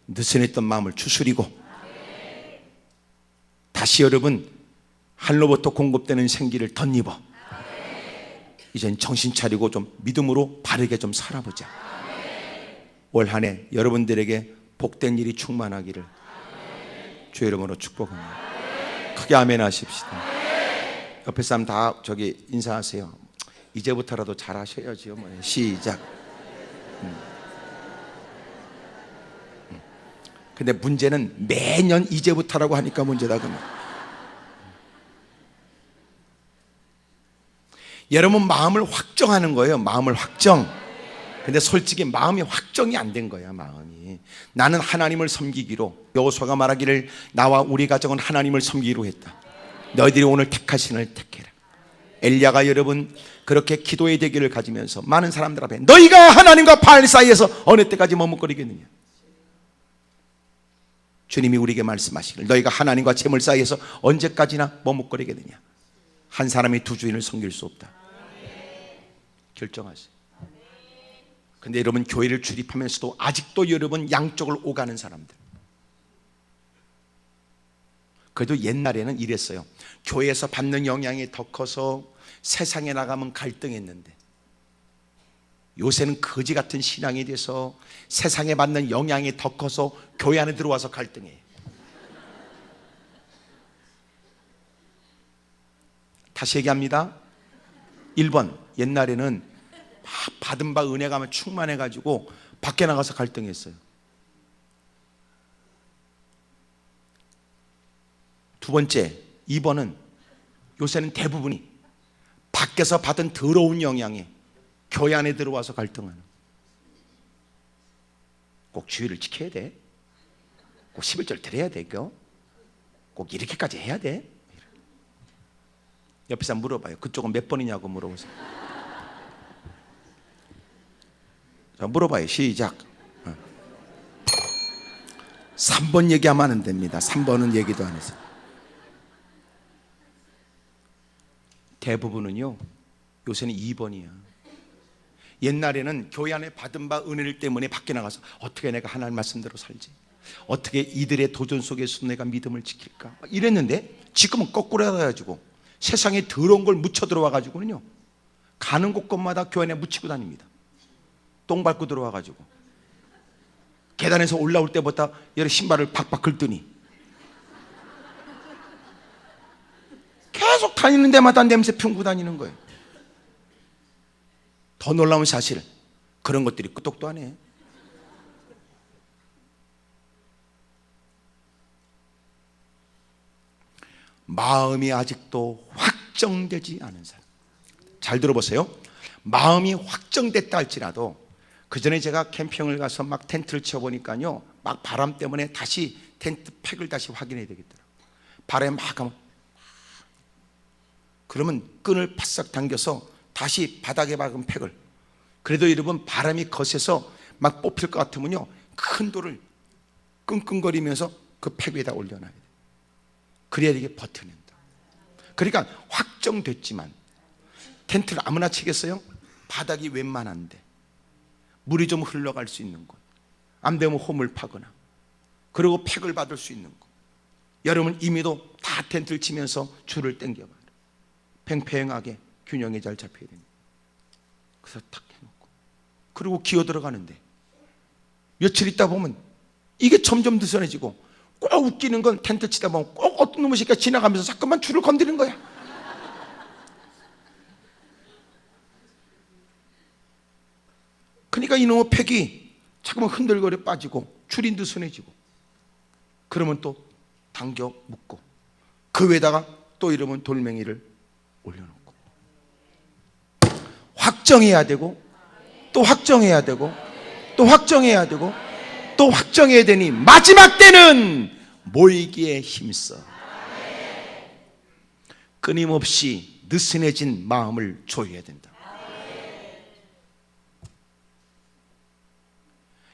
느슨했던 마음을 추스리고, 다시 여러분 하늘로부터 공급되는 생기를 덧입어 이젠 정신 차리고 좀 믿음으로 바르게 좀 살아보자. 올 한 해 여러분들에게 복된 일이 충만하기를 주의 이름으로 축복합니다. 크게 아멘 하십시다. 옆에 사람 다 저기 인사하세요. 이제부터라도 잘 하셔야지요. 시작. 근데 문제는 매년 이제부터라고 하니까 문제다. 그러면 여러분 마음을 확정하는 거예요. 마음을 확정. 근데 솔직히 마음이 확정이 안 된 거야. 마음이 나는 하나님을 섬기기로, 여호수아가 말하기를 나와 우리 가정은 하나님을 섬기기로 했다. 너희들이 오늘 택하신 을 택해라. 엘리야가 여러분 그렇게 기도의 대기를 가지면서 많은 사람들 앞에 너희가 하나님과 바알 사이에서 어느 때까지 머뭇거리겠느냐. 주님이 우리에게 말씀하시길 너희가 하나님과 재물 사이에서 언제까지나 머뭇거리겠느냐. 한 사람이 두 주인을 섬길 수 없다. 결정하세요. 근데 여러분 교회를 출입하면서도 아직도 여러분 양쪽을 오가는 사람들. 그래도 옛날에는 이랬어요. 교회에서 받는 영향이 더 커서 세상에 나가면 갈등했는데, 요새는 거지 같은 신앙이 돼서 세상에 받는 영향이 더 커서 교회 안에 들어와서 갈등해요. 다시 얘기합니다. 1번, 옛날에는 받은 바 은혜가 하면 충만해가지고 밖에 나가서 갈등했어요. 두 번째, 2번은 요새는 대부분이 밖에서 받은 더러운 영향에 교회 안에 들어와서 갈등하는. 꼭 주의를 지켜야 돼. 꼭 11절 드려야 돼. 꼭 이렇게까지 해야 돼. 옆에 사람 물어봐요. 그쪽은 몇 번이냐고 물어보세요. 자, 물어봐요. 시작. 3번 얘기하면 안 됩니다. 3번은 얘기도 안 해서. 대부분은요, 요새는 2번이야. 옛날에는 교회 안에 받은 바 은혜를 때문에 밖에 나가서 어떻게 내가 하나님 말씀대로 살지, 어떻게 이들의 도전 속에서 내가 믿음을 지킬까 이랬는데, 지금은 거꾸로 해가지고 세상에 더러운 걸 묻혀 들어와가지고는요, 가는 곳곳마다 교회 안에 묻히고 다닙니다. 똥 밟고 들어와가지고 계단에서 올라올 때부터 여러 신발을 박박 긁더니 계속 다니는 데마다 냄새 풍고 다니는 거예요. 더 놀라운 사실, 그런 것들이 끄떡도 안 해. 마음이 아직도 확정되지 않은 사람. 잘 들어보세요. 마음이 확정됐다 할지라도, 그 전에 제가 캠핑을 가서 막 텐트를 쳐보니까요, 막 바람 때문에 다시 텐트 팩을 다시 확인해야 되겠더라고요. 바람이 막 가면, 그러면 끈을 바싹 당겨서 다시 바닥에 박은 팩을, 그래도 여러분 바람이 거세서 막 뽑힐 것 같으면요, 큰 돌을 끙끙거리면서 그 팩 위에다 올려놔야 돼요. 그래야 이게 버텨낸다. 그러니까 확정됐지만 텐트를 아무나 치겠어요? 바닥이 웬만한데, 물이 좀 흘러갈 수 있는 곳, 안 되면 홈을 파거나, 그리고 팩을 받을 수 있는 곳. 여러분 이미도 다 텐트를 치면서 줄을 당겨봐. 팽팽하게 균형이 잘 잡혀야 됩니다. 그래서 탁 해놓고, 그리고 기어 들어가는데 며칠 있다 보면 이게 점점 느슨해지고, 꼭 웃기는 건 텐트 치다 보면 꼭 어떤 놈의 새끼가 지나가면서 자꾸만 줄을 건드리는 거야. 그러니까 이놈의 팩이 자꾸만 흔들거려 빠지고 줄이 느슨해지고, 그러면 또 당겨 묶고, 그 위에다가 또 이러면 돌멩이를 올려놓고, 확정해야 되고 또 확정해야 되고 또 확정해야 되고 또 확정해야 되니, 마지막 때는 모이기에 힘써 끊임없이 느슨해진 마음을 조여야 된다.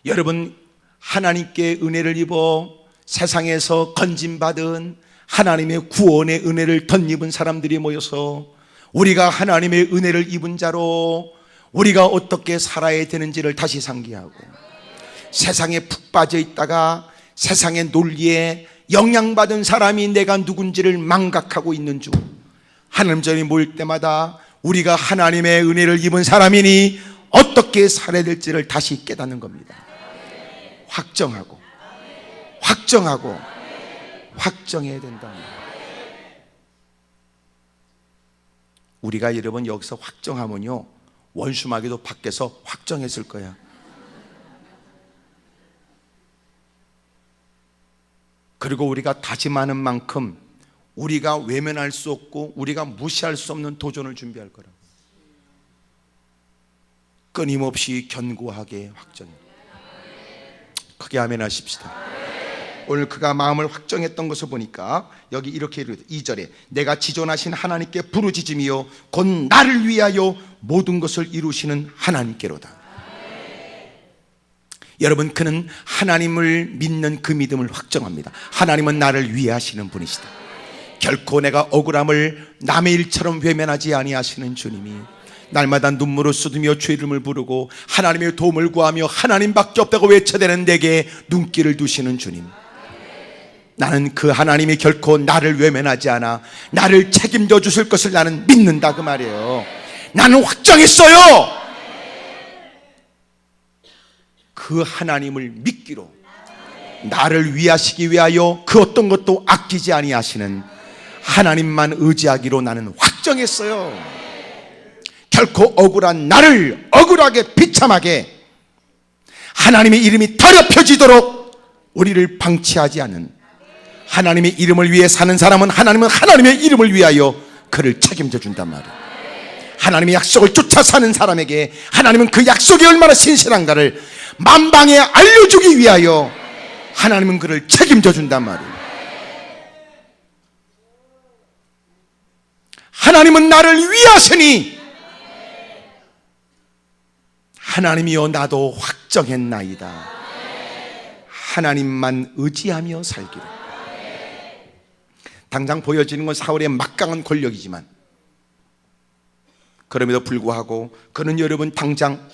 여러분, 하나님께 은혜를 입어 세상에서 건진받은 하나님의 구원의 은혜를 덧입은 사람들이 모여서 우리가 하나님의 은혜를 입은 자로 우리가 어떻게 살아야 되는지를 다시 상기하고, 세상에 푹 빠져 있다가 세상의 논리에 영향받은 사람이 내가 누군지를 망각하고 있는 중, 하나님 전에 모일 때마다 우리가 하나님의 은혜를 입은 사람이니 어떻게 살아야 될지를 다시 깨닫는 겁니다. 확정하고 확정해야 된다. 우리가 여러분 여기서 확정하면요, 원수마귀도 밖에서 확정했을 거야. 그리고 우리가 다짐하는 만큼 우리가 외면할 수 없고 우리가 무시할 수 없는 도전을 준비할 거라고. 끊임없이 견고하게 확정해. 크게 아멘 하십시다. 오늘 그가 마음을 확정했던 것을 보니까 여기 이렇게 2절에 내가 지존하신 하나님께 부르짖으며 곧 나를 위하여 모든 것을 이루시는 하나님께로다. 여러분, 그는 하나님을 믿는 그 믿음을 확정합니다. 하나님은 나를 위해 하시는 분이시다. 결코 내가 억울함을 남의 일처럼 외면하지 아니하시는 주님이 날마다 눈물을 쏟으며 주의 이름을 부르고 하나님의 도움을 구하며 하나님밖에 없다고 외쳐대는 내게 눈길을 두시는 주님, 나는 그 하나님이 결코 나를 외면하지 않아 나를 책임져 주실 것을 나는 믿는다, 그 말이에요. 나는 확정했어요. 그 하나님을 믿기로 나를 위하시기 위하여 그 어떤 것도 아끼지 아니하시는 하나님만 의지하기로 나는 확정했어요. 결코 억울한 나를 억울하게 비참하게 하나님의 이름이 더럽혀지도록 우리를 방치하지 않는, 하나님의 이름을 위해 사는 사람은 하나님은 하나님의 이름을 위하여 그를 책임져 준단 말이에요. 하나님의 약속을 쫓아 사는 사람에게 하나님은 그 약속이 얼마나 신실한가를 만방에 알려주기 위하여 하나님은 그를 책임져 준단 말이에요. 하나님은 나를 위하시니 하나님이여 나도 확정했나이다. 하나님만 의지하며 살기로. 당장 보여지는 건 사울의 막강한 권력이지만 그럼에도 불구하고 그는 여러분 당장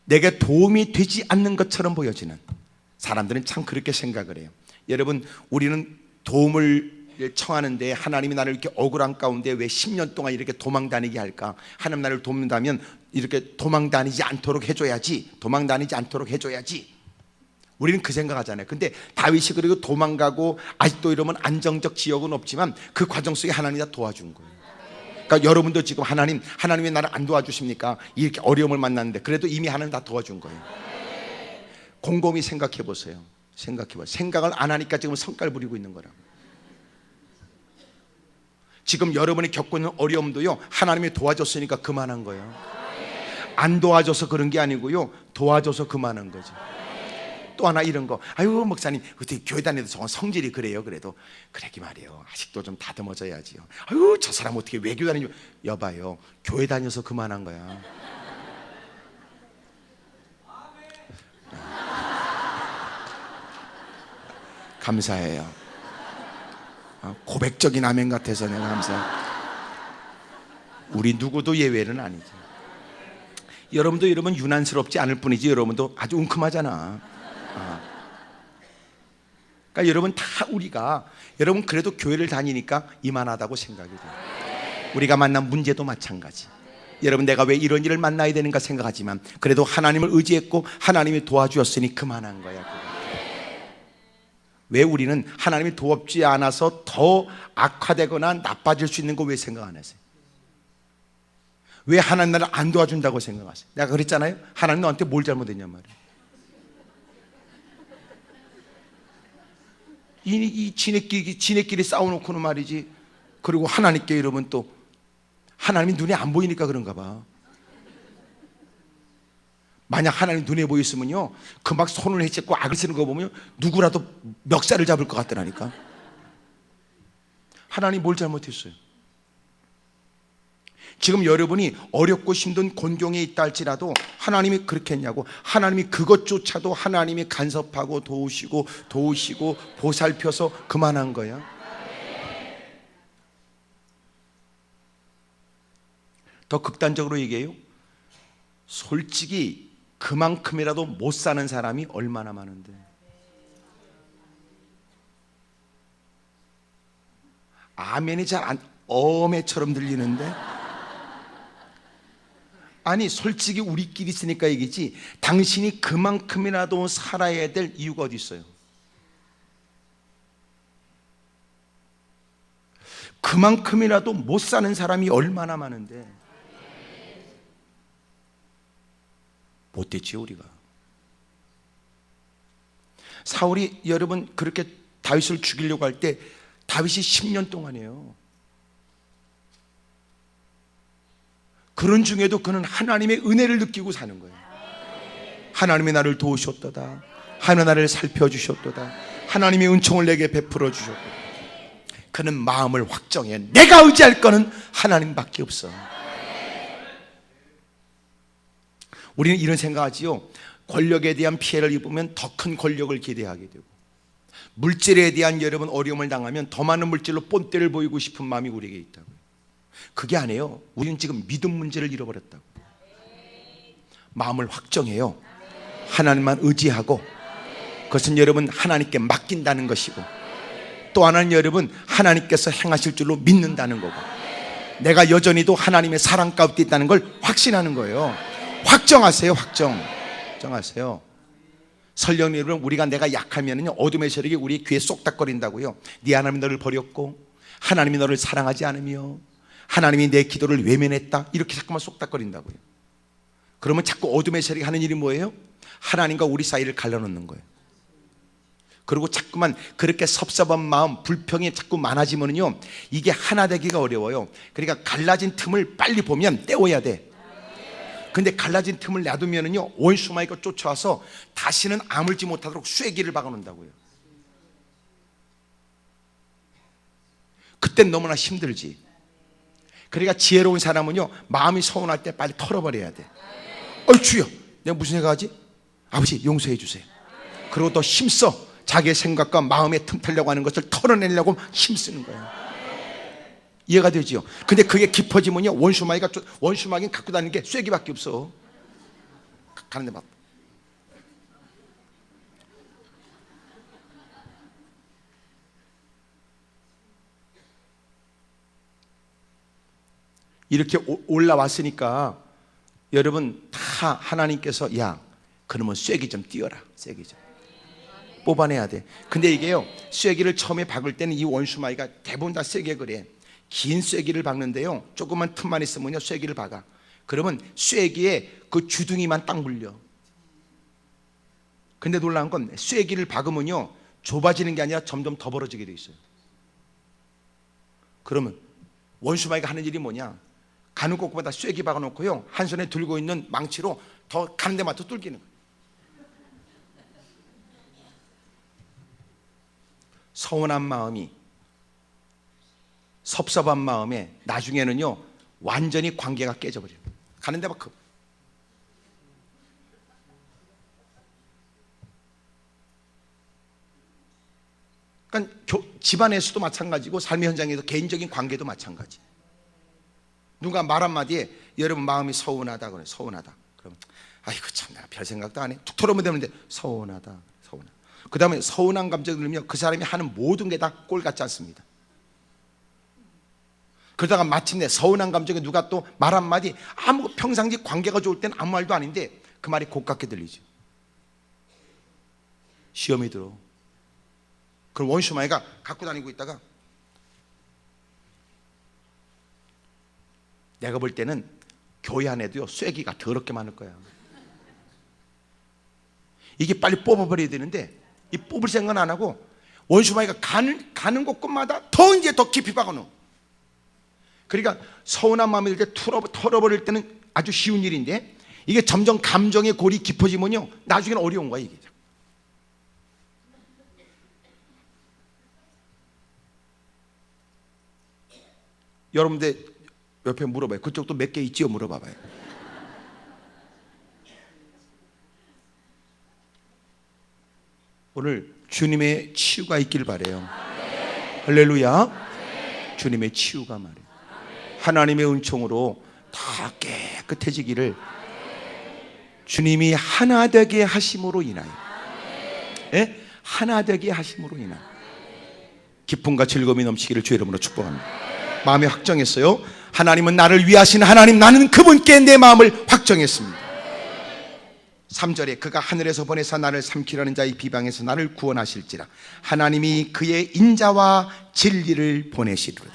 내게 도움이 되지 않는 것처럼 보여지는, 사람들은 참 그렇게 생각을 해요. 여러분, 우리는 도움을 청하는데 하나님이 나를 이렇게 억울한 가운데 왜 10년 동안 이렇게 도망다니게 할까? 하나님 나를 돕는다면 이렇게 도망다니지 않도록 해줘야지, 도망다니지 않도록 해줘야지. 우리는 그 생각하잖아요. 근데 다윗이 그리고 도망가고 아직도 이러면 안정적 지역은 없지만 그 과정 속에 하나님이 다 도와준 거예요. 그러니까 여러분도 지금 하나님이 나를 안 도와주십니까? 이렇게 어려움을 만났는데 그래도 이미 하나님 다 도와준 거예요. 곰곰이 생각해 보세요. 생각을 안 하니까 지금 성깔 부리고 있는 거라고. 지금 여러분이 겪고 있는 어려움도요, 하나님이 도와줬으니까 그만한 거예요. 안 도와줘서 그런 게 아니고요, 도와줘서 그만한 거죠. 또 하나 이런 거, 아유 목사님 어떻게 교회 다니도 저건 성질이 그래요. 그래도 그러기 말이에요, 아직도 좀 다듬어져야지요. 아유 저 사람 어떻게 외교 다니냐. 여봐요, 교회 다녀서 그만한 거야. 감사해요. 고백적인 아멘 같아서 내가 감사해요. 우리 누구도 예외는 아니죠. 여러분도 여러분 유난스럽지 않을 뿐이지 여러분도 아주 웅큼하잖아. 그러니까 여러분 다 우리가, 여러분 그래도 교회를 다니니까 이만하다고 생각이 돼요. 우리가 만난 문제도 마찬가지. 여러분 내가 왜 이런 일을 만나야 되는가 생각하지만 그래도 하나님을 의지했고 하나님이 도와주었으니 그만한 거야. 왜 우리는 하나님이 도와주지 않아서 더 악화되거나 나빠질 수 있는 거 왜 생각 안 하세요? 왜 하나님 나를 안 도와준다고 생각하세요? 내가 그랬잖아요, 하나님 너한테 뭘 잘못했냔 말이에요. 이 지네끼리 싸워놓고는 말이지. 그리고 하나님께 여러분 또 하나님이 눈에 안 보이니까 그런가 봐. 만약 하나님 눈에 보였으면요, 그 막 손을 해치고 악을 쓰는 거 보면 누구라도 멱살을 잡을 것 같더라니까. 하나님 뭘 잘못했어요? 지금 여러분이 어렵고 힘든 곤경에 있다 할지라도 하나님이 그렇게 했냐고. 하나님이 그것조차도 하나님이 간섭하고 도우시고 보살펴서 그만한 거야. 더 극단적으로 얘기해요. 솔직히 그만큼이라도 못 사는 사람이 얼마나 많은데. 아멘이 잘 안, 어매처럼 들리는데. 아니 솔직히 우리끼리 있으니까 얘기지, 당신이 그만큼이라도 살아야 될 이유가 어디 있어요? 그만큼이라도 못 사는 사람이 얼마나 많은데. 못됐지요 우리가. 사울이 여러분 그렇게 다윗을 죽이려고 할 때 다윗이 10년 동안이에요. 그런 중에도 그는 하나님의 은혜를 느끼고 사는 거예요. 하나님이 나를 도우셨도다. 하나님이 나를 살펴주셨도다. 하나님의 은총을 내게 베풀어 주셨도다. 그는 마음을 확정해. 내가 의지할 거는 하나님밖에 없어. 우리는 이런 생각하지요. 권력에 대한 피해를 입으면 더 큰 권력을 기대하게 되고, 물질에 대한 여러분 어려움을 당하면 더 많은 물질로 본때를 보이고 싶은 마음이 우리에게 있다고요. 그게 아니에요. 우리는 지금 믿음 문제를 잃어버렸다고. 마음을 확정해요. 하나님만 의지하고, 그것은 여러분 하나님께 맡긴다는 것이고, 또 하나는 여러분 하나님께서 행하실 줄로 믿는다는 거고, 내가 여전히도 하나님의 사랑 가운데 있다는 걸 확신하는 거예요. 확정하세요. 확정하세요. 설령 여러분 우리가 내가 약하면은요, 어둠의 세력이 우리 귀에 쏙닥거린다고요. 네 하나님이 너를 버렸고 하나님이 너를 사랑하지 않으며 하나님이 내 기도를 외면했다, 이렇게 자꾸만 쏙닥거린다고요. 그러면 자꾸 어둠의 세력이 하는 일이 뭐예요? 하나님과 우리 사이를 갈라놓는 거예요. 그리고 자꾸만 그렇게 섭섭한 마음, 불평이 자꾸 많아지면요, 이게 하나 되기가 어려워요. 그러니까 갈라진 틈을 빨리 보면 떼어야 돼. 근데 갈라진 틈을 놔두면은요, 원수마귀가 쫓아와서 다시는 아물지 못하도록 쐐기를 박아놓는다고요. 그땐 너무나 힘들지. 그러니까 지혜로운 사람은요, 마음이 서운할 때 빨리 털어버려야 돼. 주여, 내가 무슨 생각하지? 아버지 용서해 주세요. 그리고 또 힘써 자기의 생각과 마음에 틈타려고 하는 것을 털어내려고 힘쓰는 거예요. 이해가 되지요? 근데 그게 깊어지면요, 원수마귀는 갖고 다니는 게 쐐기밖에 없어. 가는데 막 이렇게 올라왔으니까 여러분 다 하나님께서, 야 그러면 쐐기 좀 띄워라. 쐐기 좀 뽑아내야 돼. 근데 이게요, 쐐기를 처음에 박을 때는 이 원수마귀가 대부분 다 세게 그래. 긴 쐐기를 박는데요, 조그만 틈만 있으면요 쐐기를 박아. 그러면 쐐기에 그 주둥이만 딱 물려. 근데 놀라운 건 쐐기를 박으면요 좁아지는 게 아니라 점점 더 벌어지게 돼 있어요. 그러면 원수마귀가 하는 일이 뭐냐, 가는 곳마다 쐐기 박아놓고요, 한 손에 들고 있는 망치로 더 가는 데마다 뚫기는 거예요. 서운한 마음이, 섭섭한 마음에 나중에는요 완전히 관계가 깨져버려요. 가는 데만큼. 그러니까 집안에서도 마찬가지고 삶의 현장에서 개인적인 관계도 마찬가지. 누가 말 한마디에 여러분 마음이 서운하다 그래. 서운하다. 그러면 아이고 참 내가 별 생각도 안 해. 툭 털어보면 되는데 서운하다. 그 다음에 서운한 감정을 들으면 그 사람이 하는 모든 게 다 꼴 같지 않습니다. 그러다가 마침내 서운한 감정에 누가 또 말 한마디, 평상시 관계가 좋을 때는 아무 말도 아닌데 그 말이 곱같게 들리죠. 시험이 들어. 그럼 원수마귀가 갖고 다니고 있다가, 내가 볼 때는 교회 안에도요 쐐기가 더럽게 많을 거야. 이게 빨리 뽑아버려야 되는데 이 뽑을 생각은 안 하고 원수마귀가 가는 곳곳마다 더 깊이 박아놓어. 그러니까 서운한 마음이 들 때 털어버릴 때는 아주 쉬운 일인데, 이게 점점 감정의 골이 깊어지면요 나중에는 어려운 거야 이게. 여러분들 옆에 물어봐요. 그쪽도 몇 개 있지요? 물어봐봐요. 오늘 주님의 치유가 있길 바래요. 할렐루야. 주님의 치유가 말이에요. 하나님의 은총으로 다 깨끗해지기를 주님이 하나 되게 하심으로 인하여, 예? 하나 되게 하심으로 인하여 기쁨과 즐거움이 넘치기를 주의 이름으로 축복합니다. 마음이 확정했어요. 하나님은 나를 위하신 하나님, 나는 그분께 내 마음을 확정했습니다. 3절에 그가 하늘에서 보내사 나를 삼키려는 자의 비방에서 나를 구원하실지라. 하나님이 그의 인자와 진리를 보내시리로다.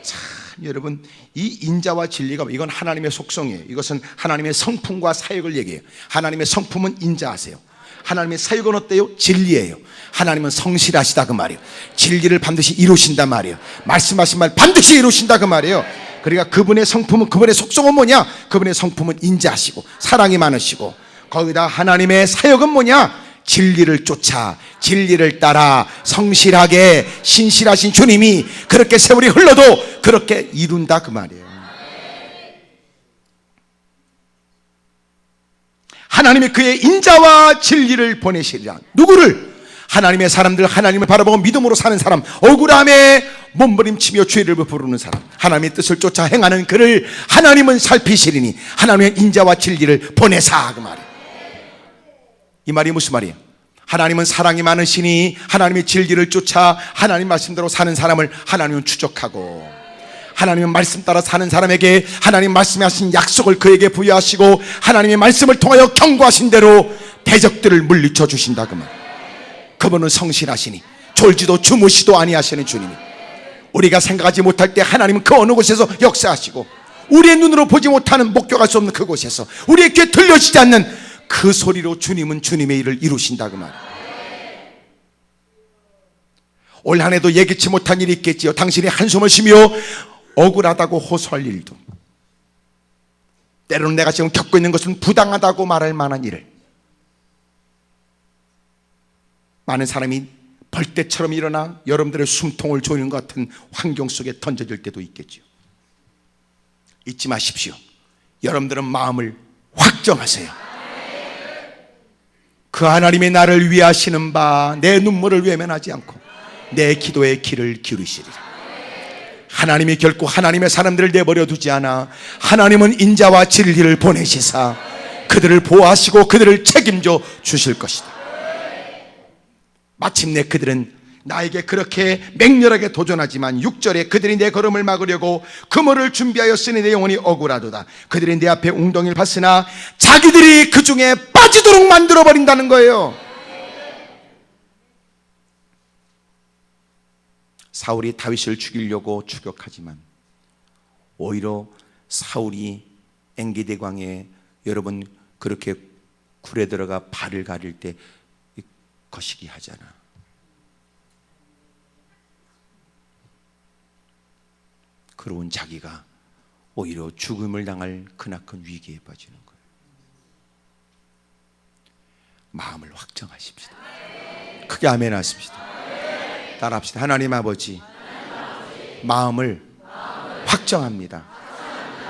참, 여러분, 이 인자와 진리가 이건 하나님의 속성이에요. 이것은 하나님의 성품과 사역을 얘기해요. 하나님의 성품은 인자하세요. 하나님의 사역은 어때요? 진리예요. 하나님은 성실하시다 그 말이에요. 진리를 반드시 이루신단 말이에요. 말씀하신 말 반드시 이루신다 그 말이에요. 그러니까 그분의 성품은, 그분의 속성은 뭐냐? 그분의 성품은 인자하시고 사랑이 많으시고, 거기다 하나님의 사역은 뭐냐? 진리를 쫓아 진리를 따라 성실하게 신실하신 주님이 그렇게 세월이 흘러도 그렇게 이룬다 그 말이에요. 하나님이 그의 인자와 진리를 보내시리라. 누구를? 하나님의 사람들, 하나님을 바라보고 믿음으로 사는 사람, 억울함에 몸부림치며 주의 이름을 부르는 사람, 하나님의 뜻을 쫓아 행하는 그를 하나님은 살피시리니 하나님의 인자와 진리를 보내사 그 말이에요. 이 말이 무슨 말이에요? 하나님은 사랑이 많으시니 하나님의 진리를 쫓아 하나님 말씀대로 사는 사람을 하나님은 추적하고, 하나님의 말씀 따라 사는 사람에게 하나님 말씀하신 약속을 그에게 부여하시고, 하나님의 말씀을 통하여 경고하신 대로 대적들을 물리쳐 주신다 그 말. 그분은 성실하시니 졸지도 주무시도 아니하시는 주님이, 우리가 생각하지 못할 때 하나님은 그 어느 곳에서 역사하시고, 우리의 눈으로 보지 못하는, 목격할 수 없는 그곳에서, 우리의 귀에 들려지지 않는 그 소리로 주님은 주님의 일을 이루신다 그 말. 올 한 해도 예기치 못한 일이 있겠지요. 당신이 한숨을 쉬며 억울하다고 호소할 일도, 때로는 내가 지금 겪고 있는 것은 부당하다고 말할 만한 일을 많은 사람이 벌떼처럼 일어나 여러분들의 숨통을 조이는 것 같은 환경 속에 던져질 때도 있겠지요. 잊지 마십시오. 여러분들은 마음을 확정하세요. 그 하나님의 나를 위하시는 바 내 눈물을 외면하지 않고 내 기도의 귀를 기울이시리라. 하나님이 결코 하나님의 사람들을 내버려 두지 않아 하나님은 인자와 진리를 보내시사 그들을 보호하시고 그들을 책임져 주실 것이다. 마침내 그들은 나에게 그렇게 맹렬하게 도전하지만 6절에 그들이 내 걸음을 막으려고 그물을 준비하였으니 내 영혼이 억울하도다. 그들이 내 앞에 웅덩이를 봤으나 자기들이 그 중에 빠지도록 만들어버린다는 거예요. 사울이 다윗을 죽이려고 추격하지만 오히려 사울이 엔게디광에 여러분 그렇게 굴에 들어가 발을 가릴 때 거시기 하잖아. 그러온 자기가 오히려 죽음을 당할 크나큰 위기에 빠지는 거예요. 마음을 확정하십시다. 크게 아멘 하십시다. 따라합시다. 하나님 아버지, 마음을 확정합니다.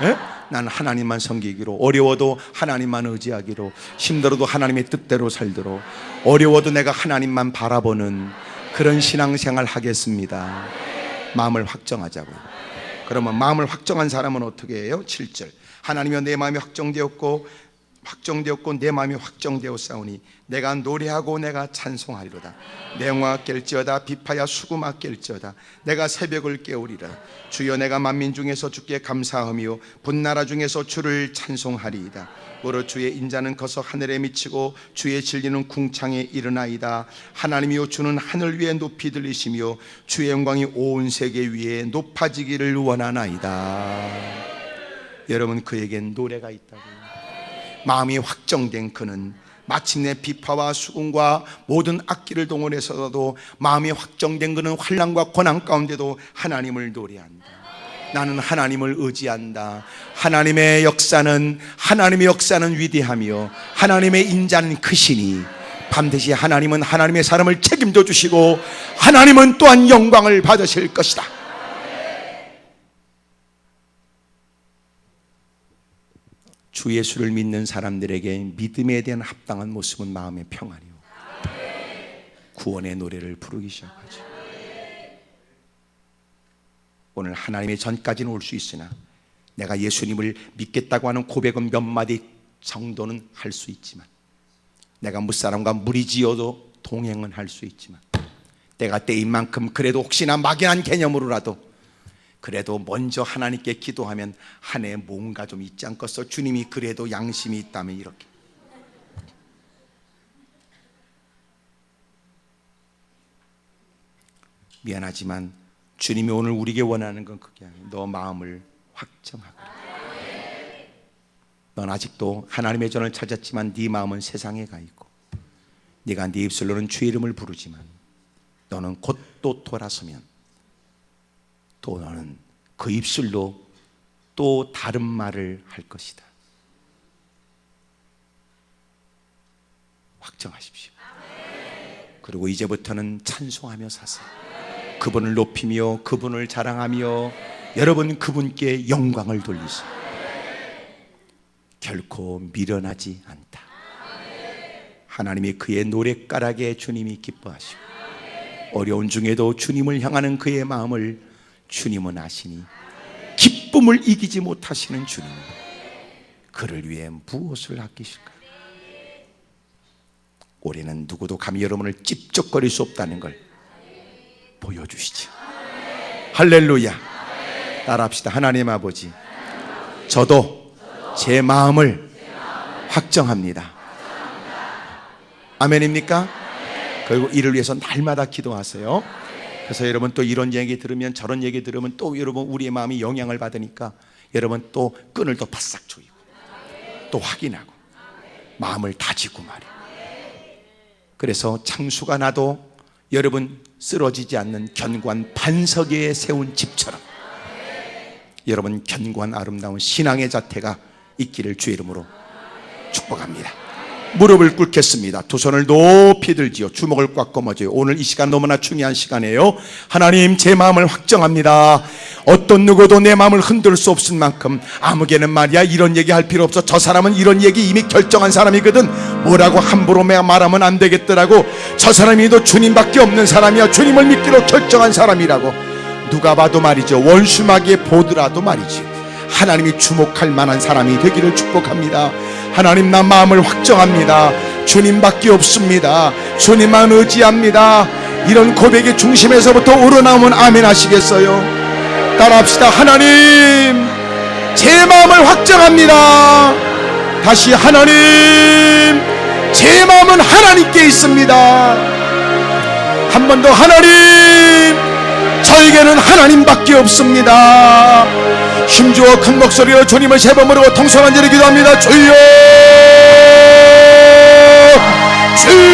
예? 나는 하나님만 섬기기로, 어려워도 하나님만 의지하기로, 힘들어도 하나님의 뜻대로 살도록, 어려워도 내가 하나님만 바라보는 그런 신앙생활 하겠습니다. 마음을 확정하자고요. 그러면 마음을 확정한 사람은 어떻게 해요? 7절 하나님이여 내 마음이 확정되었고 내 마음이 확정되었사오니 내가 노래하고 내가 찬송하리로다. 내 영화 깰지어다 비파야 수구마 깰지어다. 내가 새벽을 깨우리라. 주여 내가 만민 중에서 주께 감사하며 분나라 중에서 주를 찬송하리이다. 오로 주의 인자는 커서 하늘에 미치고 주의 진리는 궁창에 이르나이다. 하나님이여 주는 하늘 위에 높이 들리시며 주의 영광이 온 세계 위에 높아지기를 원하나이다. 여러분 그에겐 노래가 있다고요. 마음이 확정된 그는 마침내 비파와 수군과 모든 악기를 동원해서도 마음이 확정된 그는 환난과 고난 가운데도 하나님을 노래한다. 나는 하나님을 의지한다. 하나님의 역사는 위대하며 하나님의 인자는 크시니 반드시 하나님은 하나님의 사람을 책임져 주시고 하나님은 또한 영광을 받으실 것이다. 주 예수를 믿는 사람들에게 믿음에 대한 합당한 모습은 마음의 평안이요, 구원의 노래를 부르기 시작하죠. 오늘 하나님의 전까지는 올 수 있으나 내가 예수님을 믿겠다고 하는 고백은 몇 마디 정도는 할 수 있지만, 내가 무사람과 무리지어도 동행은 할 수 있지만, 때가 때인 만큼 그래도 혹시나 막연한 개념으로라도 그래도 먼저 하나님께 기도하면 한 해 뭔가 좀 있지 않겠어? 주님이 그래도 양심이 있다면 이렇게. 미안하지만 주님이 오늘 우리에게 원하는 건 그게 아니에요. 너 마음을 확정하고, 넌 아직도 하나님의 전을 찾았지만 네 마음은 세상에 가 있고, 네가 네 입술로는 주의 이름을 부르지만 너는 곧 또 돌아서면 또 너는 그 입술로 또 다른 말을 할 것이다. 확정하십시오. 그리고 이제부터는 찬송하며 사세요. 그분을 높이며 그분을 자랑하며 여러분 그분께 영광을 돌리세요. 결코 미련하지 않다. 하나님이 그의 노랫가락에 주님이 기뻐하시고, 어려운 중에도 주님을 향하는 그의 마음을 주님은 아시니 기쁨을 이기지 못하시는 주님, 그를 위해 무엇을 아끼실까요? 올해는 누구도 감히 여러분을 찝쩍거릴 수 없다는 걸 보여주시죠. 할렐루야. 따라합시다. 하나님 아버지, 저도 제 마음을 확정합니다. 아멘입니까? 그리고 이를 위해서 날마다 기도하세요. 그래서 여러분 또 이런 얘기 들으면 저런 얘기 들으면 또 여러분 우리의 마음이 영향을 받으니까 여러분 또 끈을 더 바싹 조이고 또 확인하고 마음을 다지고 말이에요. 그래서 창수가 나도 여러분 쓰러지지 않는 견고한 반석 위에 세운 집처럼 여러분 견고한 아름다운 신앙의 자태가 있기를 주의 이름으로 축복합니다. 무릎을 꿇겠습니다. 두 손을 높이 들지요. 주먹을 꽉 거머쥐요. 오늘 이 시간 너무나 중요한 시간이에요. 하나님, 제 마음을 확정합니다. 어떤 누구도 내 마음을 흔들 수 없을 만큼, 아무개는 말이야 이런 얘기 할 필요 없어. 저 사람은 이런 얘기 이미 결정한 사람이거든. 뭐라고 함부로 말하면 안 되겠더라고. 저 사람이도 주님밖에 없는 사람이야. 주님을 믿기로 결정한 사람이라고. 누가 봐도 말이죠, 원수마귀에 보더라도 말이죠, 하나님이 주목할 만한 사람이 되기를 축복합니다. 하나님, 나 마음을 확정합니다. 주님밖에 없습니다. 주님만 의지합니다. 이런 고백의 중심에서부터 우러나오면 아멘 하시겠어요? 따라합시다. 하나님, 제 마음을 확정합니다. 다시, 하나님, 제 마음은 하나님께 있습니다. 한 번 더, 하나님, 저에게는 하나님밖에 없습니다. 힘주어 큰 목소리로 주님을 세 번 부르고 통성한 자를 기도합니다. 주여, 주여.